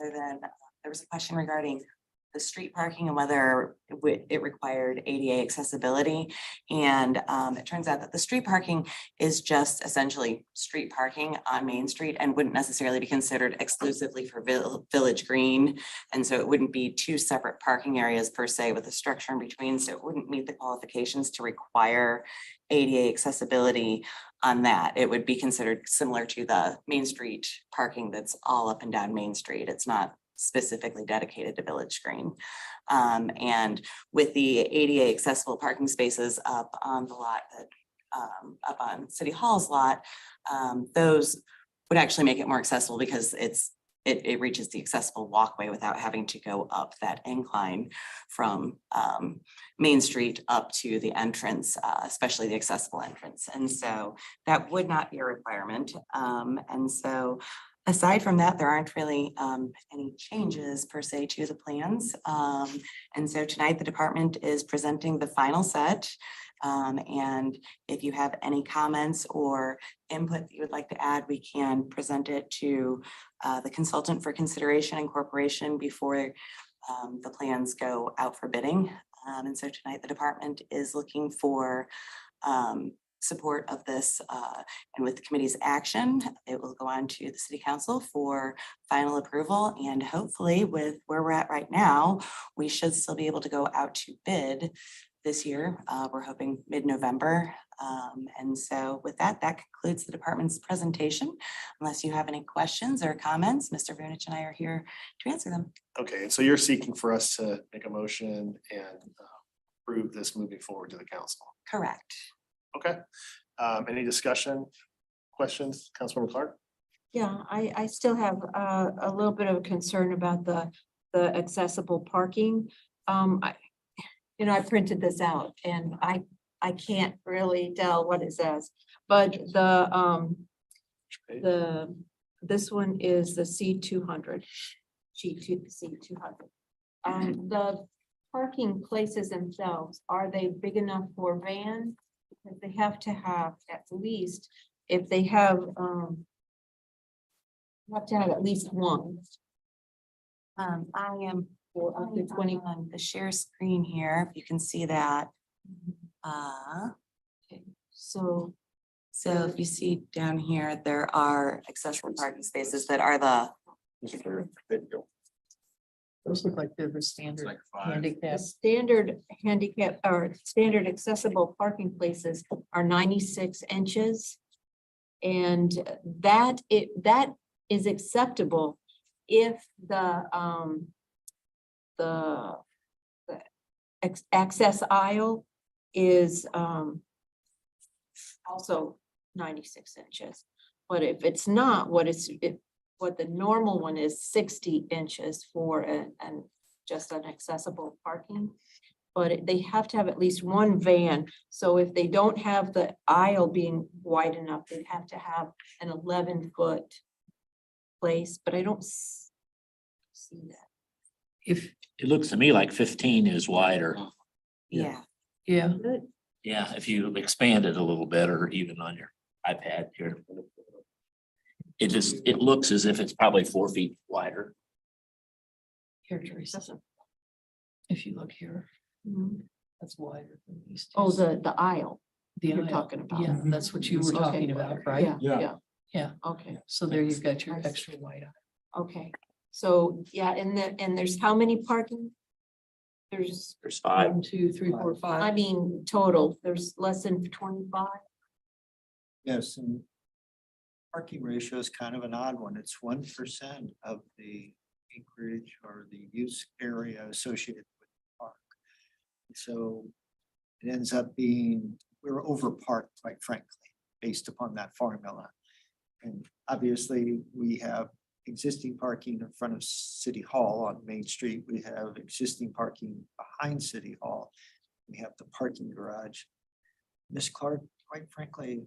Other than there was a question regarding the street parking and whether it required ADA accessibility. And it turns out that the street parking is just essentially street parking on Main Street and wouldn't necessarily be considered exclusively for Village Green. And so it wouldn't be two separate parking areas per se with a structure in between. So it wouldn't meet the qualifications to require ADA accessibility on that. It would be considered similar to the Main Street parking that's all up and down Main Street. It's not specifically dedicated to Village Green. And with the ADA accessible parking spaces up on the lot that up on City Hall's lot, those would actually make it more accessible because it reaches the accessible walkway without having to go up that incline from Main Street up to the entrance, especially the accessible entrance. And so that would not be a requirement. And so aside from that, there aren't really any changes per se to the plans. And so tonight the department is presenting the final set. And if you have any comments or input that you would like to add, we can present it to the consultant for consideration and incorporation before the plans go out for bidding. And so tonight the department is looking for support of this and with the committee's action, it will go on to the city council for final approval. And hopefully with where we're at right now, we should still be able to go out to bid this year. We're hoping mid-November. And so with that, that concludes the department's presentation. Unless you have any questions or comments, Mr. Vunich and I are here to answer them. Okay, and so you're seeking for us to make a motion and approve this moving forward to the council. Correct. Okay, any discussion, questions, Councilmember Clark? Yeah, I still have a little bit of a concern about the accessible parking. I printed this out and I can't really tell what it says, but this one is the C200, C200. The parking places themselves, are they big enough for van? Because they have to have at least, if they have at least one. I am for up to 20 on the share screen here. If you can see that. Okay, so if you see down here, there are accessible parking spaces that are the Those look like they're the It's standard like five. handicap. The standard handicap or standard accessible parking places are 96 inches. And that is acceptable if the access aisle is also 96 inches. But if it's not, what the normal one is 60 inches for just an accessible parking. But they have to have at least one van. So if they don't have the aisle being wide enough, they'd have to have an 11-foot place, but I don't see that. If, It looks to me like 15 is wider. Yeah. yeah, Good. Yeah, if you expand it a little bit or even on your iPad here. It looks as if it's probably 4 feet wider. here, Teresa. If you look here, Mhm. that's wider than these two. Oh, the aisle. The you're aisle. talking about. Yeah, that's what you were Okay. talking about, right? Yeah. Yeah. Okay, So there you've got your I see. extra wide aisle. okay. So, yeah, and there's how many parking? There's, There's 5. 1, 2, 3, 4, 5. I mean, total, there's less than 25. Yes, and parking ratio is kind of an odd one. It's 1% of the acreage or the use area associated with the park. So it ends up being, we're over parked, quite frankly, based upon that formula. And obviously, we have existing parking in front of City Hall on Main Street. We have existing parking behind City Hall. We have the parking garage. Ms. Clark, quite frankly,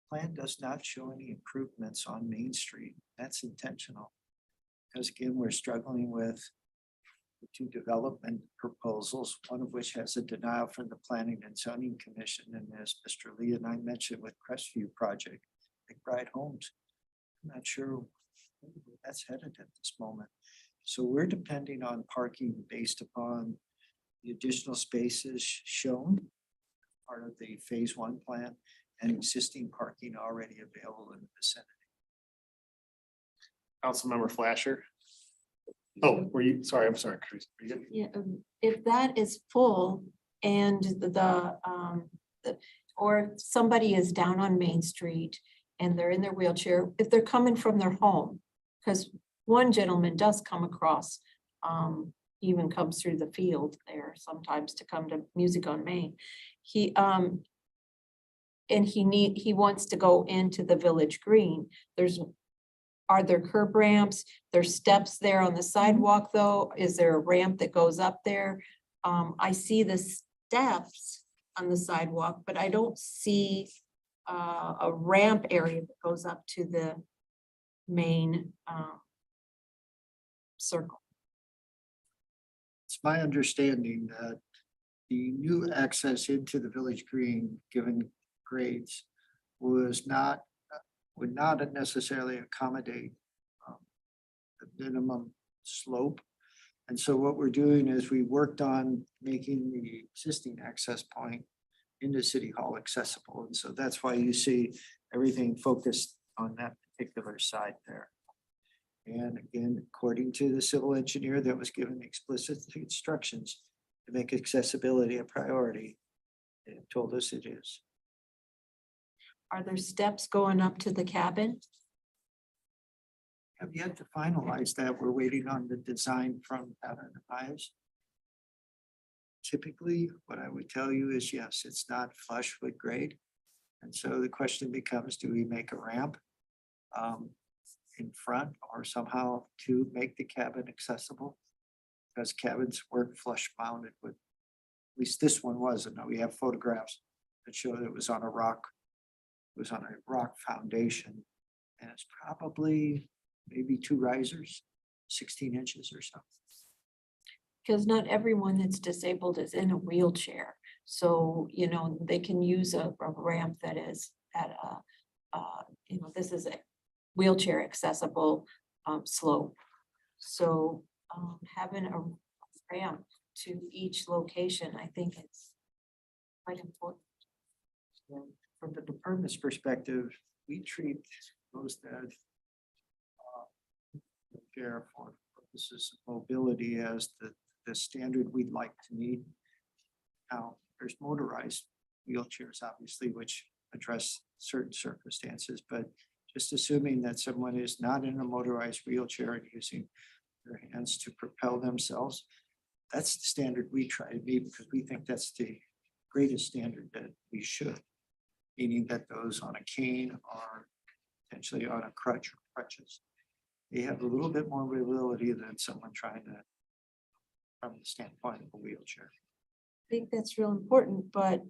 plan does not show any improvements on Main Street. That's intentional. Because again, we're struggling with the 2 development proposals, one of which has a denial from the Planning and Zoning Commission. And as Mr. Lee and I mentioned with Crestview Project, McBride Homes, I'm not sure where that's headed at this moment. So we're depending on parking based upon the additional spaces shown, part of the phase 1 plan, and existing parking already available in the vicinity. Councilmember Flasher. Oh, were you, sorry, I'm sorry, Chris. Were you good? Yeah, if that is full and or if somebody is down on Main Street and they're in their wheelchair, if they're coming from their home, because one gentleman does come across, even comes through the field there sometimes to come to Music on Main. He wants to go into the Village Green. Are there curb ramps? There's steps there on the sidewalk, though? Is there a ramp that goes up there? I see the steps on the sidewalk, but I don't see a ramp area that goes up to the main circle. It's my understanding that the new access into the Village Green, given grades, would not necessarily accommodate the minimum slope. And so what we're doing is we worked on making the existing access point into City Hall accessible. And so that's why you see everything focused on that particular side there. And again, according to the civil engineer that was given explicit instructions to make accessibility a priority, they have told us it is. Are there steps going up to the cabin? Have yet to finalize that. We're waiting on the design from Pattern Eyes. Typically, what I would tell you is yes, it's not flush with grade. And so the question becomes, do we make a ramp in front or somehow to make the cabin accessible? Because cabins weren't flush mounted with, at least this one wasn't. Now we have photographs that show that it was on a rock. It was on a rock foundation. And it's probably maybe 2 risers, 16 inches or so. Because not everyone that's disabled is in a wheelchair. So, they can use a ramp that is at this is a wheelchair accessible slope. So having a ramp to each location, I think it's quite important. From the department's perspective, we treat those that care for emphasis of mobility as the standard we'd like to meet. Now, there's motorized wheelchairs, obviously, which address certain circumstances, but just assuming that someone is not in a motorized wheelchair and using their hands to propel themselves, that's the standard we try to meet because we think that's the greatest standard that we should. Meaning that those on a cane are potentially on a crutch or crutches. They have a little bit more mobility than someone trying to, from the standpoint of a wheelchair. I think that's real important, but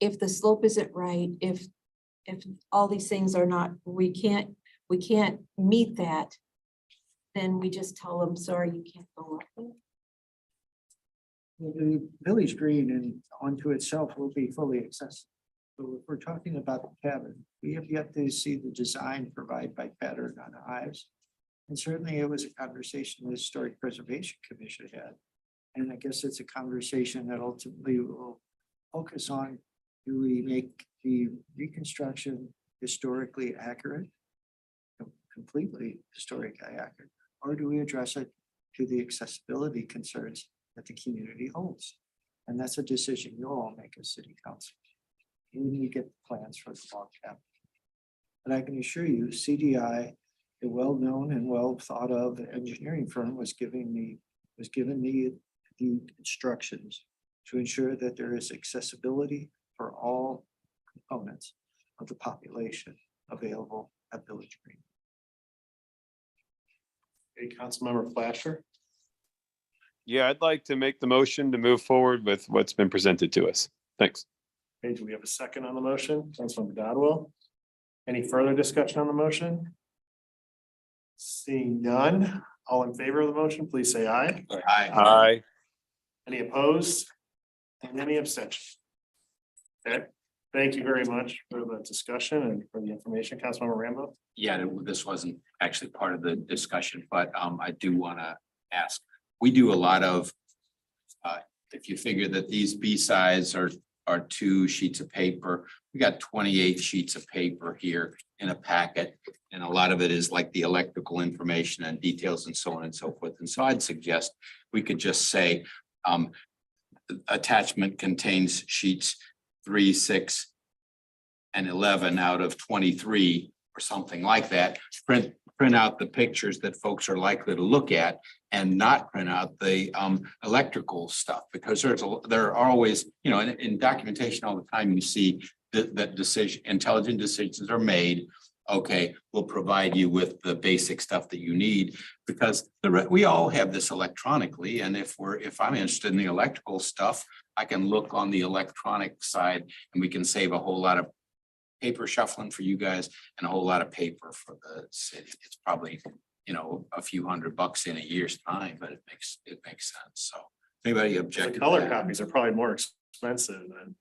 if the slope isn't right, if all these things are not, we can't meet that, then we just tell them, sorry, you can't go up there. The village green and onto itself will be fully accessible. So if we're talking about the cabin, we have yet to see the design provided by Pattern on Ives. And certainly it was a conversation the Historic Preservation Commission had. And I guess it's a conversation that ultimately will focus on, do we make the reconstruction historically accurate? Completely historically accurate, or do we address it to the accessibility concerns that the community holds? And that's a decision you'll all make as city council when you get the plans for the log cabin. But I can assure you, CDI, a well-known and well thought of engineering firm, was given the instructions to ensure that there is accessibility for all components of the population available at Village Green. Hey, Councilmember Flasher. Yeah, I'd like to make the motion to move forward with what's been presented to us. Thanks. Okay, do we have a second on the motion? Councilmember Dodwell. Any further discussion on the motion? Seeing none, all in favor of the motion, please say aye. Aye. Any opposed? And any abstention? Okay, thank you very much for the discussion and for the information, Councilmember Rambo. Yeah, this wasn't actually part of the discussion, but I do want to ask, we do a lot of, if you figure that these B-sides are 2 sheets of paper, we got 28 sheets of paper here in a packet. And a lot of it is like the electrical information and details and so on and so forth. And so I'd suggest we could just say, attachment contains sheets 3, 6, and 11 out of 23 or something like that. Print out the pictures that folks are likely to look at and not print out the electrical stuff, because there are always, you know, in documentation all the time, you see that intelligent decisions are made. Okay, we'll provide you with the basic stuff that you need, because we all have this electronically. And if I'm interested in the electrical stuff, I can look on the electronic side and we can save a whole lot of paper shuffling for you guys and a whole lot of paper for the city. It's probably, you know, a few $100 in a year's time, but it makes sense. So anybody object? The to color that? copies are probably more expensive than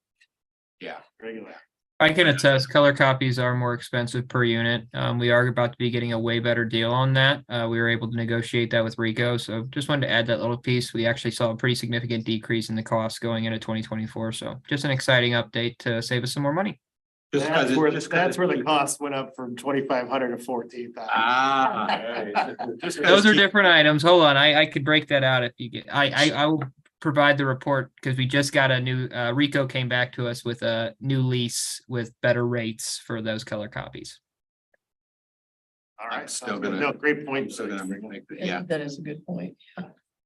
Yeah. regular. I can attest, color copies are more expensive per unit. We are about to be getting a way better deal on that. We were able to negotiate that with Rico. So just wanted to add that little piece. We actually saw a pretty significant decrease in the cost going into 2024. So just an exciting update to save us some more money. That's where the cost went up from 2,500 to 14,000. Those are different items. Hold on, I could break that out if you get, I will provide the report because we just got a new, Rico came back to us with a new lease with better rates for those color copies. All I'm right, still sounds good. gonna- No, great point. So then yeah. That is a good point.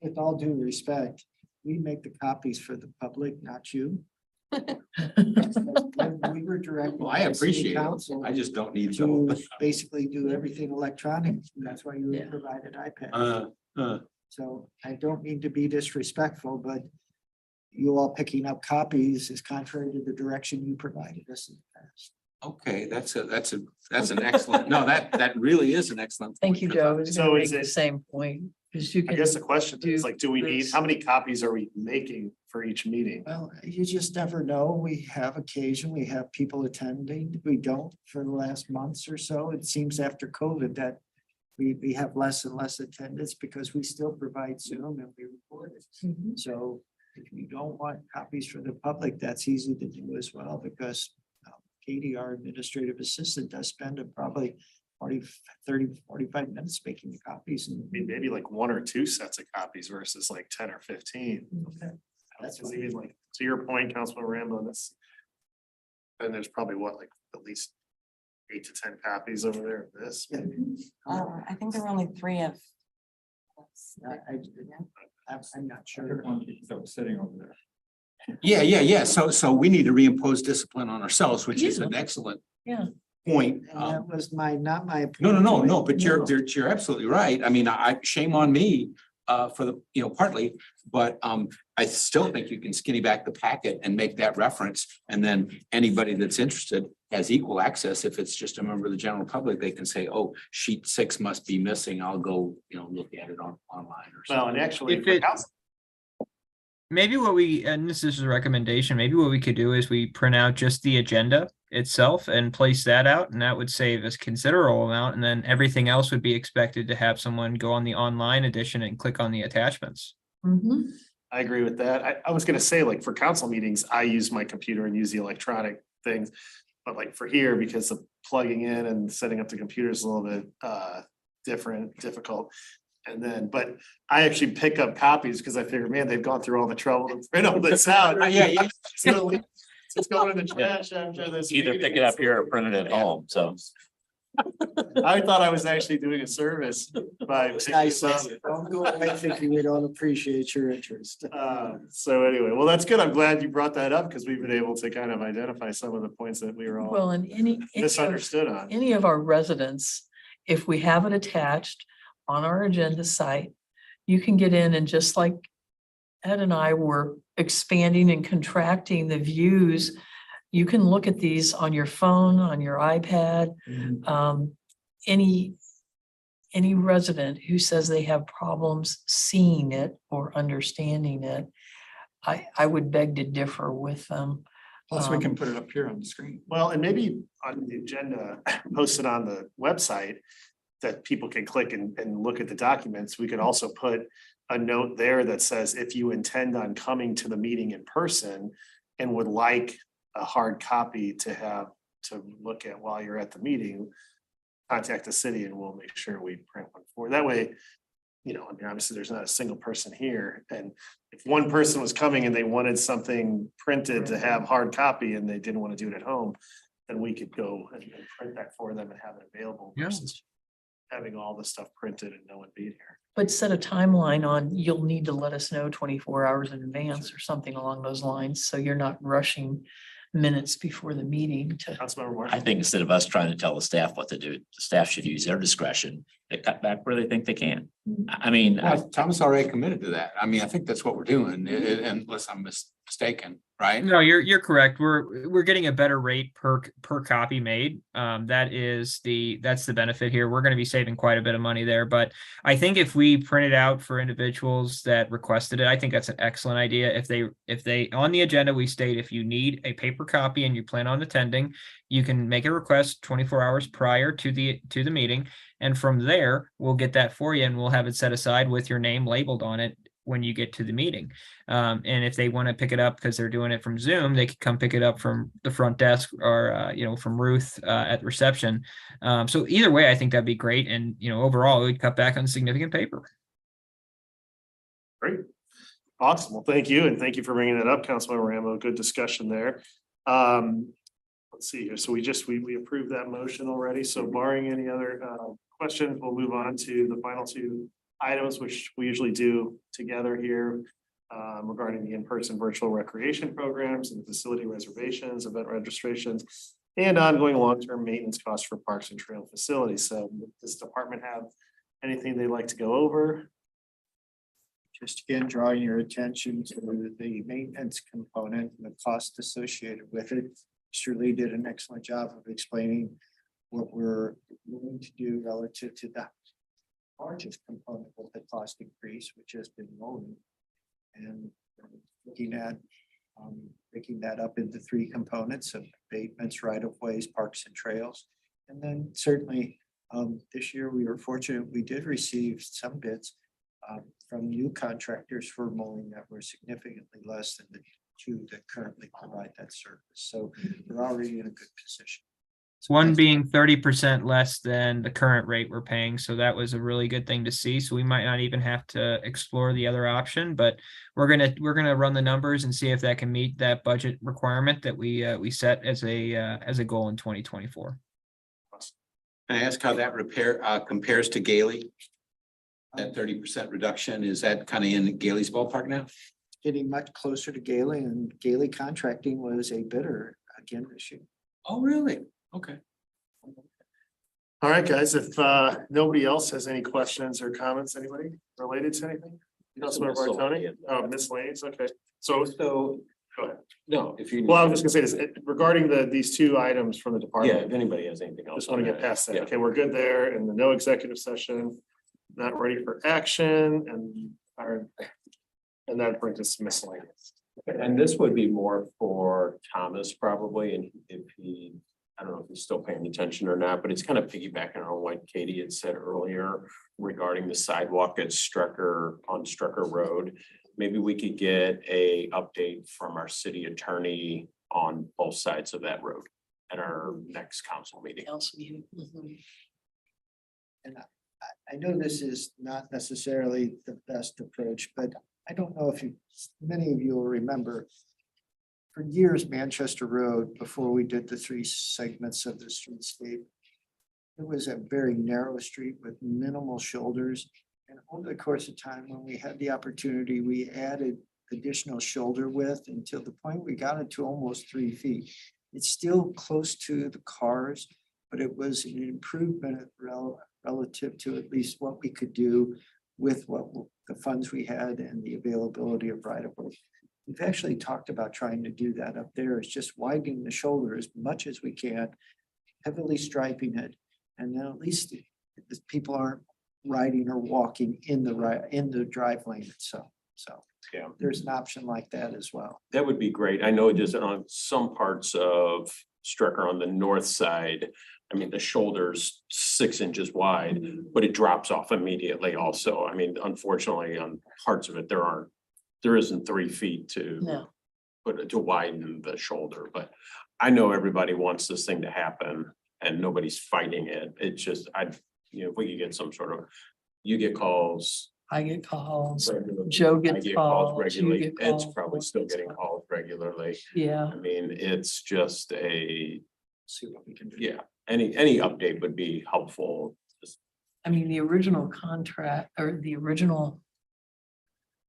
With all due respect, we make the copies for the public, not you. We were directed. Well, I by city appreciate council it. I just don't need to to. basically do everything electronic. And that's why you were Yeah. provided iPad. So I don't mean to be disrespectful, but you all picking up copies is contrary to the direction you provided us in the past. Okay, that's an excellent, no, that really is an excellent. Thank point, you, 'cause Joe. I was So gonna make is the it- same point, because you I can. guess the question is do like, do we need, this. how many copies are we making for each meeting? Well, you just never know. We have occasion, we have people attending. We don't for the last months or so. It seems after COVID that we have less and less attendance because we still provide Zoom and we record it. Mhm. So if you don't want copies for the public, that's easy to do as well, because Katie, our administrative assistant, does spend probably 30, 45 minutes making the copies and. I mean, maybe like 1 or 2 sets of copies versus like 10 or 15. That's even like, to your point, Councilman Rambo, that's. And there's probably what, like at least 8 to 10 copies over there of this. Yeah. I think there were only 3 of. I'm not sure. That was sitting over there. Yeah. So we need to reimpose discipline on ourselves, which is an excellent. Yeah. Point. And that was not my. No, but you're absolutely right. I mean, shame on me for the, partly, but I still think you can skinny back the packet and make that reference. And then anybody that's interested has equal access. If it's just a member of the general public, they can say, oh, sheet 6 must be missing. I'll go, look at it online or something. Well, and actually, If for it- council, Maybe what we, and this is a recommendation, maybe what we could do is we print out just the agenda itself and place that out, and that would save us considerable amount, and then everything else would be expected to have someone go on the online edition and click on the attachments. Mhm. I agree with that. I was gonna say, like, for council meetings, I use my computer and use the electronic things. But like for here, because of plugging in and setting up the computer is a little bit difficult. And then, but I actually pick up copies because I figure, man, they've gone through all the trouble to print all this out. Yeah. So it's going in the trash after this. Either meeting. pick it up here or print it at home, so. I thought I was actually doing a service by. picking Nice. this up. Don't go away thinking we don't appreciate your interest. So anyway, well, that's good. I'm glad you brought that up because we've been able to kind of identify some of the points that we were all Well, and any misunderstood on. any of our residents, if we have it attached on our agenda site, you can get in and just like Ed and I were expanding and contracting the views, you can look at these on your phone, on your iPad. Any resident who says they have problems seeing it or understanding it, I would beg to differ with them. Plus, we can put it up here on the screen. Well, and maybe on the agenda, posted on the website, that people can click and look at the documents. We could also put a note there that says, if you intend on coming to the meeting in person and would like a hard copy to have to look at while you're at the meeting, contact the city and we'll make sure we print one for you. That way, I mean, obviously there's not a single person here. And if one person was coming and they wanted something printed to have hard copy and they didn't want to do it at home, then we could go and print that for them and have it available Yeah. versus having all the stuff printed and no one being here. But set a timeline on, you'll need to let us know 24 hours in advance or something along those lines, so you're not rushing minutes before the meeting to. Councilmember I Marshall. think instead of us trying to tell the staff what to do, the staff should use their discretion to cut back where they think they can. I mean, Well, Thomas already committed to that. I mean, I think that's what we're doing, unless I'm mistaken, right? No, you're correct. We're getting a better rate per copy made. That's the benefit here. We're going to be saving quite a bit of money there. But I think if we print it out for individuals that requested it, I think that's an excellent idea. If they on the agenda we state if you need a paper copy and you plan on attending, you can make a request 24 hours prior to the meeting, and from there we'll get that for you and we'll have it set aside with your name labeled on it when you get to the meeting. And if they want to pick it up because they're doing it from Zoom, they can come pick it up from the front desk or, from Ruth at reception. So either way, I think that'd be great. And, overall, it would cut back on significant paper. Great. Awesome. Well, thank you. And thank you for bringing that up, Councilmember Rambo. Good discussion there. Let's see here. So we approved that motion already. So barring any other questions, we'll move on to the final 2 items, which we usually do together here regarding the in-person virtual recreation programs and facility reservations, event registrations, and ongoing long-term maintenance costs for parks and trail facilities. So does this department have anything they'd like to go over? Just again, drawing your attention to the maintenance component and the cost associated with it. Mr. Lee did an excellent job of explaining what we're going to do relative to the largest component of the cost increase, which has been mowing. And looking at breaking that up into 3 components of abatements, right of ways, parks and trails. And then certainly this year we were fortunate, we did receive some bids from new contractors for mowing that were significantly less than the 2 that currently provide that service. So we're already in a good position. One being 30% less than the current rate we're paying, so that was a really good thing to see. So we might not even have to explore the other option, but we're gonna run the numbers and see if that can meet that budget requirement that we set as a goal in 2024. Can I ask how that compares to Gailey? That 30% reduction, is that kind of in Gailey's ballpark now? Getting much closer to Gailey, and Gailey Contracting was a bidder again this year. Oh, really? Okay. All right, guys, if nobody else has any questions or comments, anybody related to anything? Councilmember Bartoni? Oh, miscellaneous, okay. So, So, go ahead. no, if you. Well, I was just gonna say this, regarding these two items from the Yeah, department. if anybody has anything else. Just want to on get past that. Yeah. Okay, we're good there. And the no executive session, not ready for action and that brings us to miscellaneous. And this would be more for Thomas probably, and if he, I don't know if he's still paying attention or not, but it's kind of piggybacking on what Katie had said earlier regarding the sidewalk at on Strucker Road. Maybe we could get a update from our city attorney on both sides of that road at our next council meeting. Council meeting. Mhm. I know this is not necessarily the best approach, but I don't know if many of you will remember. For years, Manchester Road, before we did the 3 segments of the streetscape, it was a very narrow street with minimal shoulders. And over the course of time, when we had the opportunity, we added additional shoulder width until the point we got it to almost 3 feet. It's still close to the cars, but it was an improvement relative to at least what we could do with the funds we had and the availability of right of way. We've actually talked about trying to do that up there. It's just widening the shoulder as much as we can, heavily striping it, and then at least the people aren't riding or walking in the drive lane itself. So Yeah. there's an option like that as well. That would be great. I know just on some parts of Strucker on the north side, I mean, the shoulder's 6 inches wide, but it drops off immediately also. I mean, unfortunately, on parts of it, there isn't 3 feet No. to widen the shoulder, but I know everybody wants this thing to happen and nobody's fighting it. It's just, if we could get some sort of, you get calls. I get calls, regularly, Joe I gets get calls calls, you regularly. get It's calls, probably still gets getting calls regularly. yeah. I mean, it's just See what we can do. yeah, any update would be helpful. I mean, the original contract or the original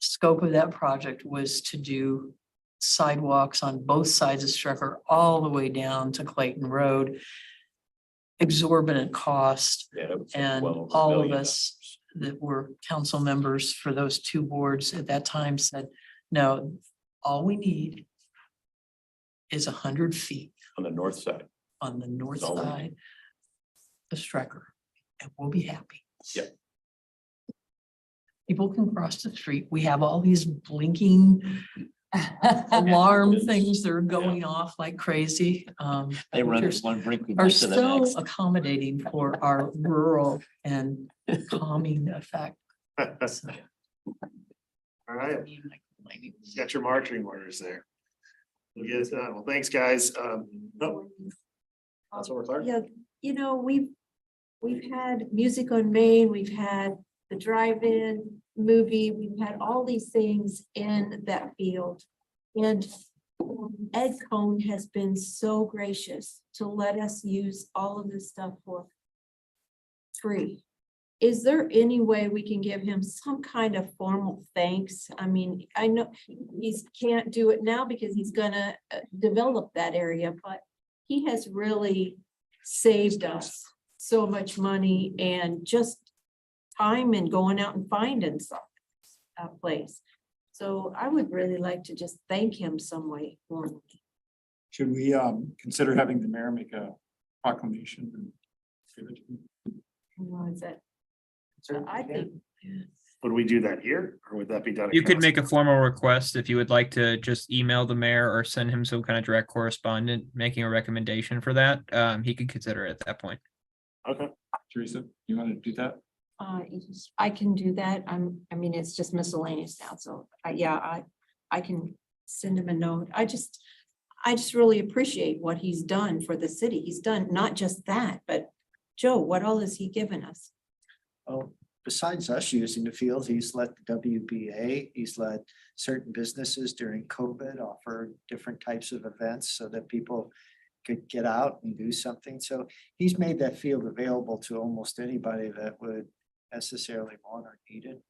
scope of that project was to do sidewalks on both sides of Strucker all the way down to Clayton Road. Exorbitant cost, Yeah, it was and well over $1 all of million. us that were council members for those 2 boards at that time said, no, all we need is 100 feet On the north side. on the north That's all we need. side of Strecker, and we'll be happy. Yep. People can cross the street. We have all these blinking alarm things that are going off like crazy. They run which from one brink are to the so next. accommodating for our rural and calming effect. So, All right, I mean, like, complaining. got your marching orders there. We'll get it done. Well, thanks, guys. Councilmember Clark? Yeah, we've had Music on Main, we've had the drive-in movie, we've had all these things in that field. And Ed Cohn has been so gracious to let us use all of this stuff for free. Is there any way we can give him some kind of formal thanks? I mean, I know he can't do it now because he's gonna develop that area, but he has really saved us so much money and just time and going out and finding a place. So I would really like to just thank him some way formally. Should we consider having the mayor make a proclamation? and give it to him? Is that? I think. Would we do that here or would that be done? at You could council? make a formal request if you would like to just email the mayor or send him some kind of direct correspondent making a recommendation for that. He could consider it at that point. Okay, Teresa, you want to do that? I can do that. I mean, it's just miscellaneous now, so yeah, I can send him a note. I just really appreciate what he's done for the city. He's done not just that, but Joe, what all has he given us? Well, besides us using the field, he's let the WBA, he's let certain businesses during COVID offer different types of events so that people could get out and do something. So he's made that field available to almost anybody that would necessarily want or need it.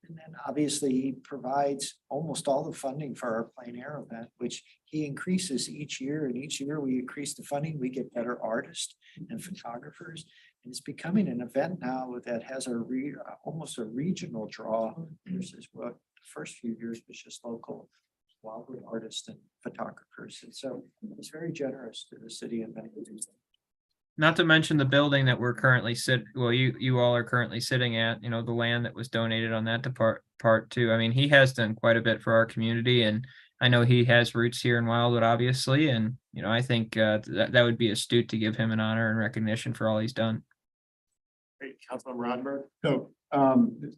And then obviously he provides almost all the funding for our plein air event, which he increases each year. And each year we increase the funding, we get better artists and photographers. And it's becoming an event now that has almost a regional draw versus what the first few years was just local wildwood artists and photographers. And so it's very generous to the city and many ways. Not to mention the building that we're currently you all are currently sitting at, you know, the land that was donated on that part too. I mean, he has done quite a bit for our community, and I know he has roots here in Wildwood, obviously, and, you know, I think that would be astute to give him an honor and recognition for all he's done. Great, Councilmember Rodberg. So,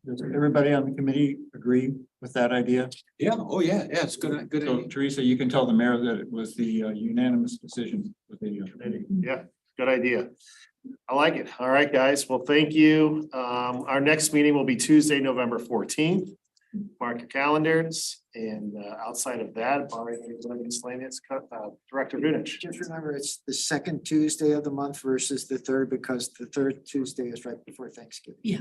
does everybody on the committee agree with that idea? Yeah, oh, yeah, it's good, good. So Teresa, you can tell the mayor that it was the unanimous decision with the committee. Yeah, good idea. I like it. All right, guys. Well, thank you. Our next meeting will be Tuesday, November 14th. Mark your calendars, and outside of that, barring any miscellaneous, Director Vunich. Just remember, it's the second Tuesday of the month versus the third, because the third Tuesday is right before Thanksgiving. Yeah,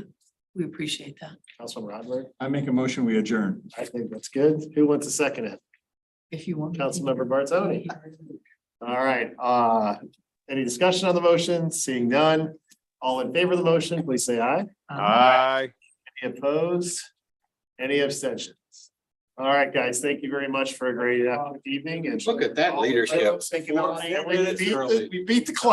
we appreciate that. Councilman Rodberg. I make a motion, we adjourn. I think that's good. Who wants to second it? If you want. Councilmember Bartoni. All right, any discussion on the motion? Seeing none. All in favor of the motion, please say aye. Aye. Any opposed? Any abstentions? All right, guys, thank you very much for a great evening and. Look at that leadership. Thank you. Four minutes early. We beat the clock.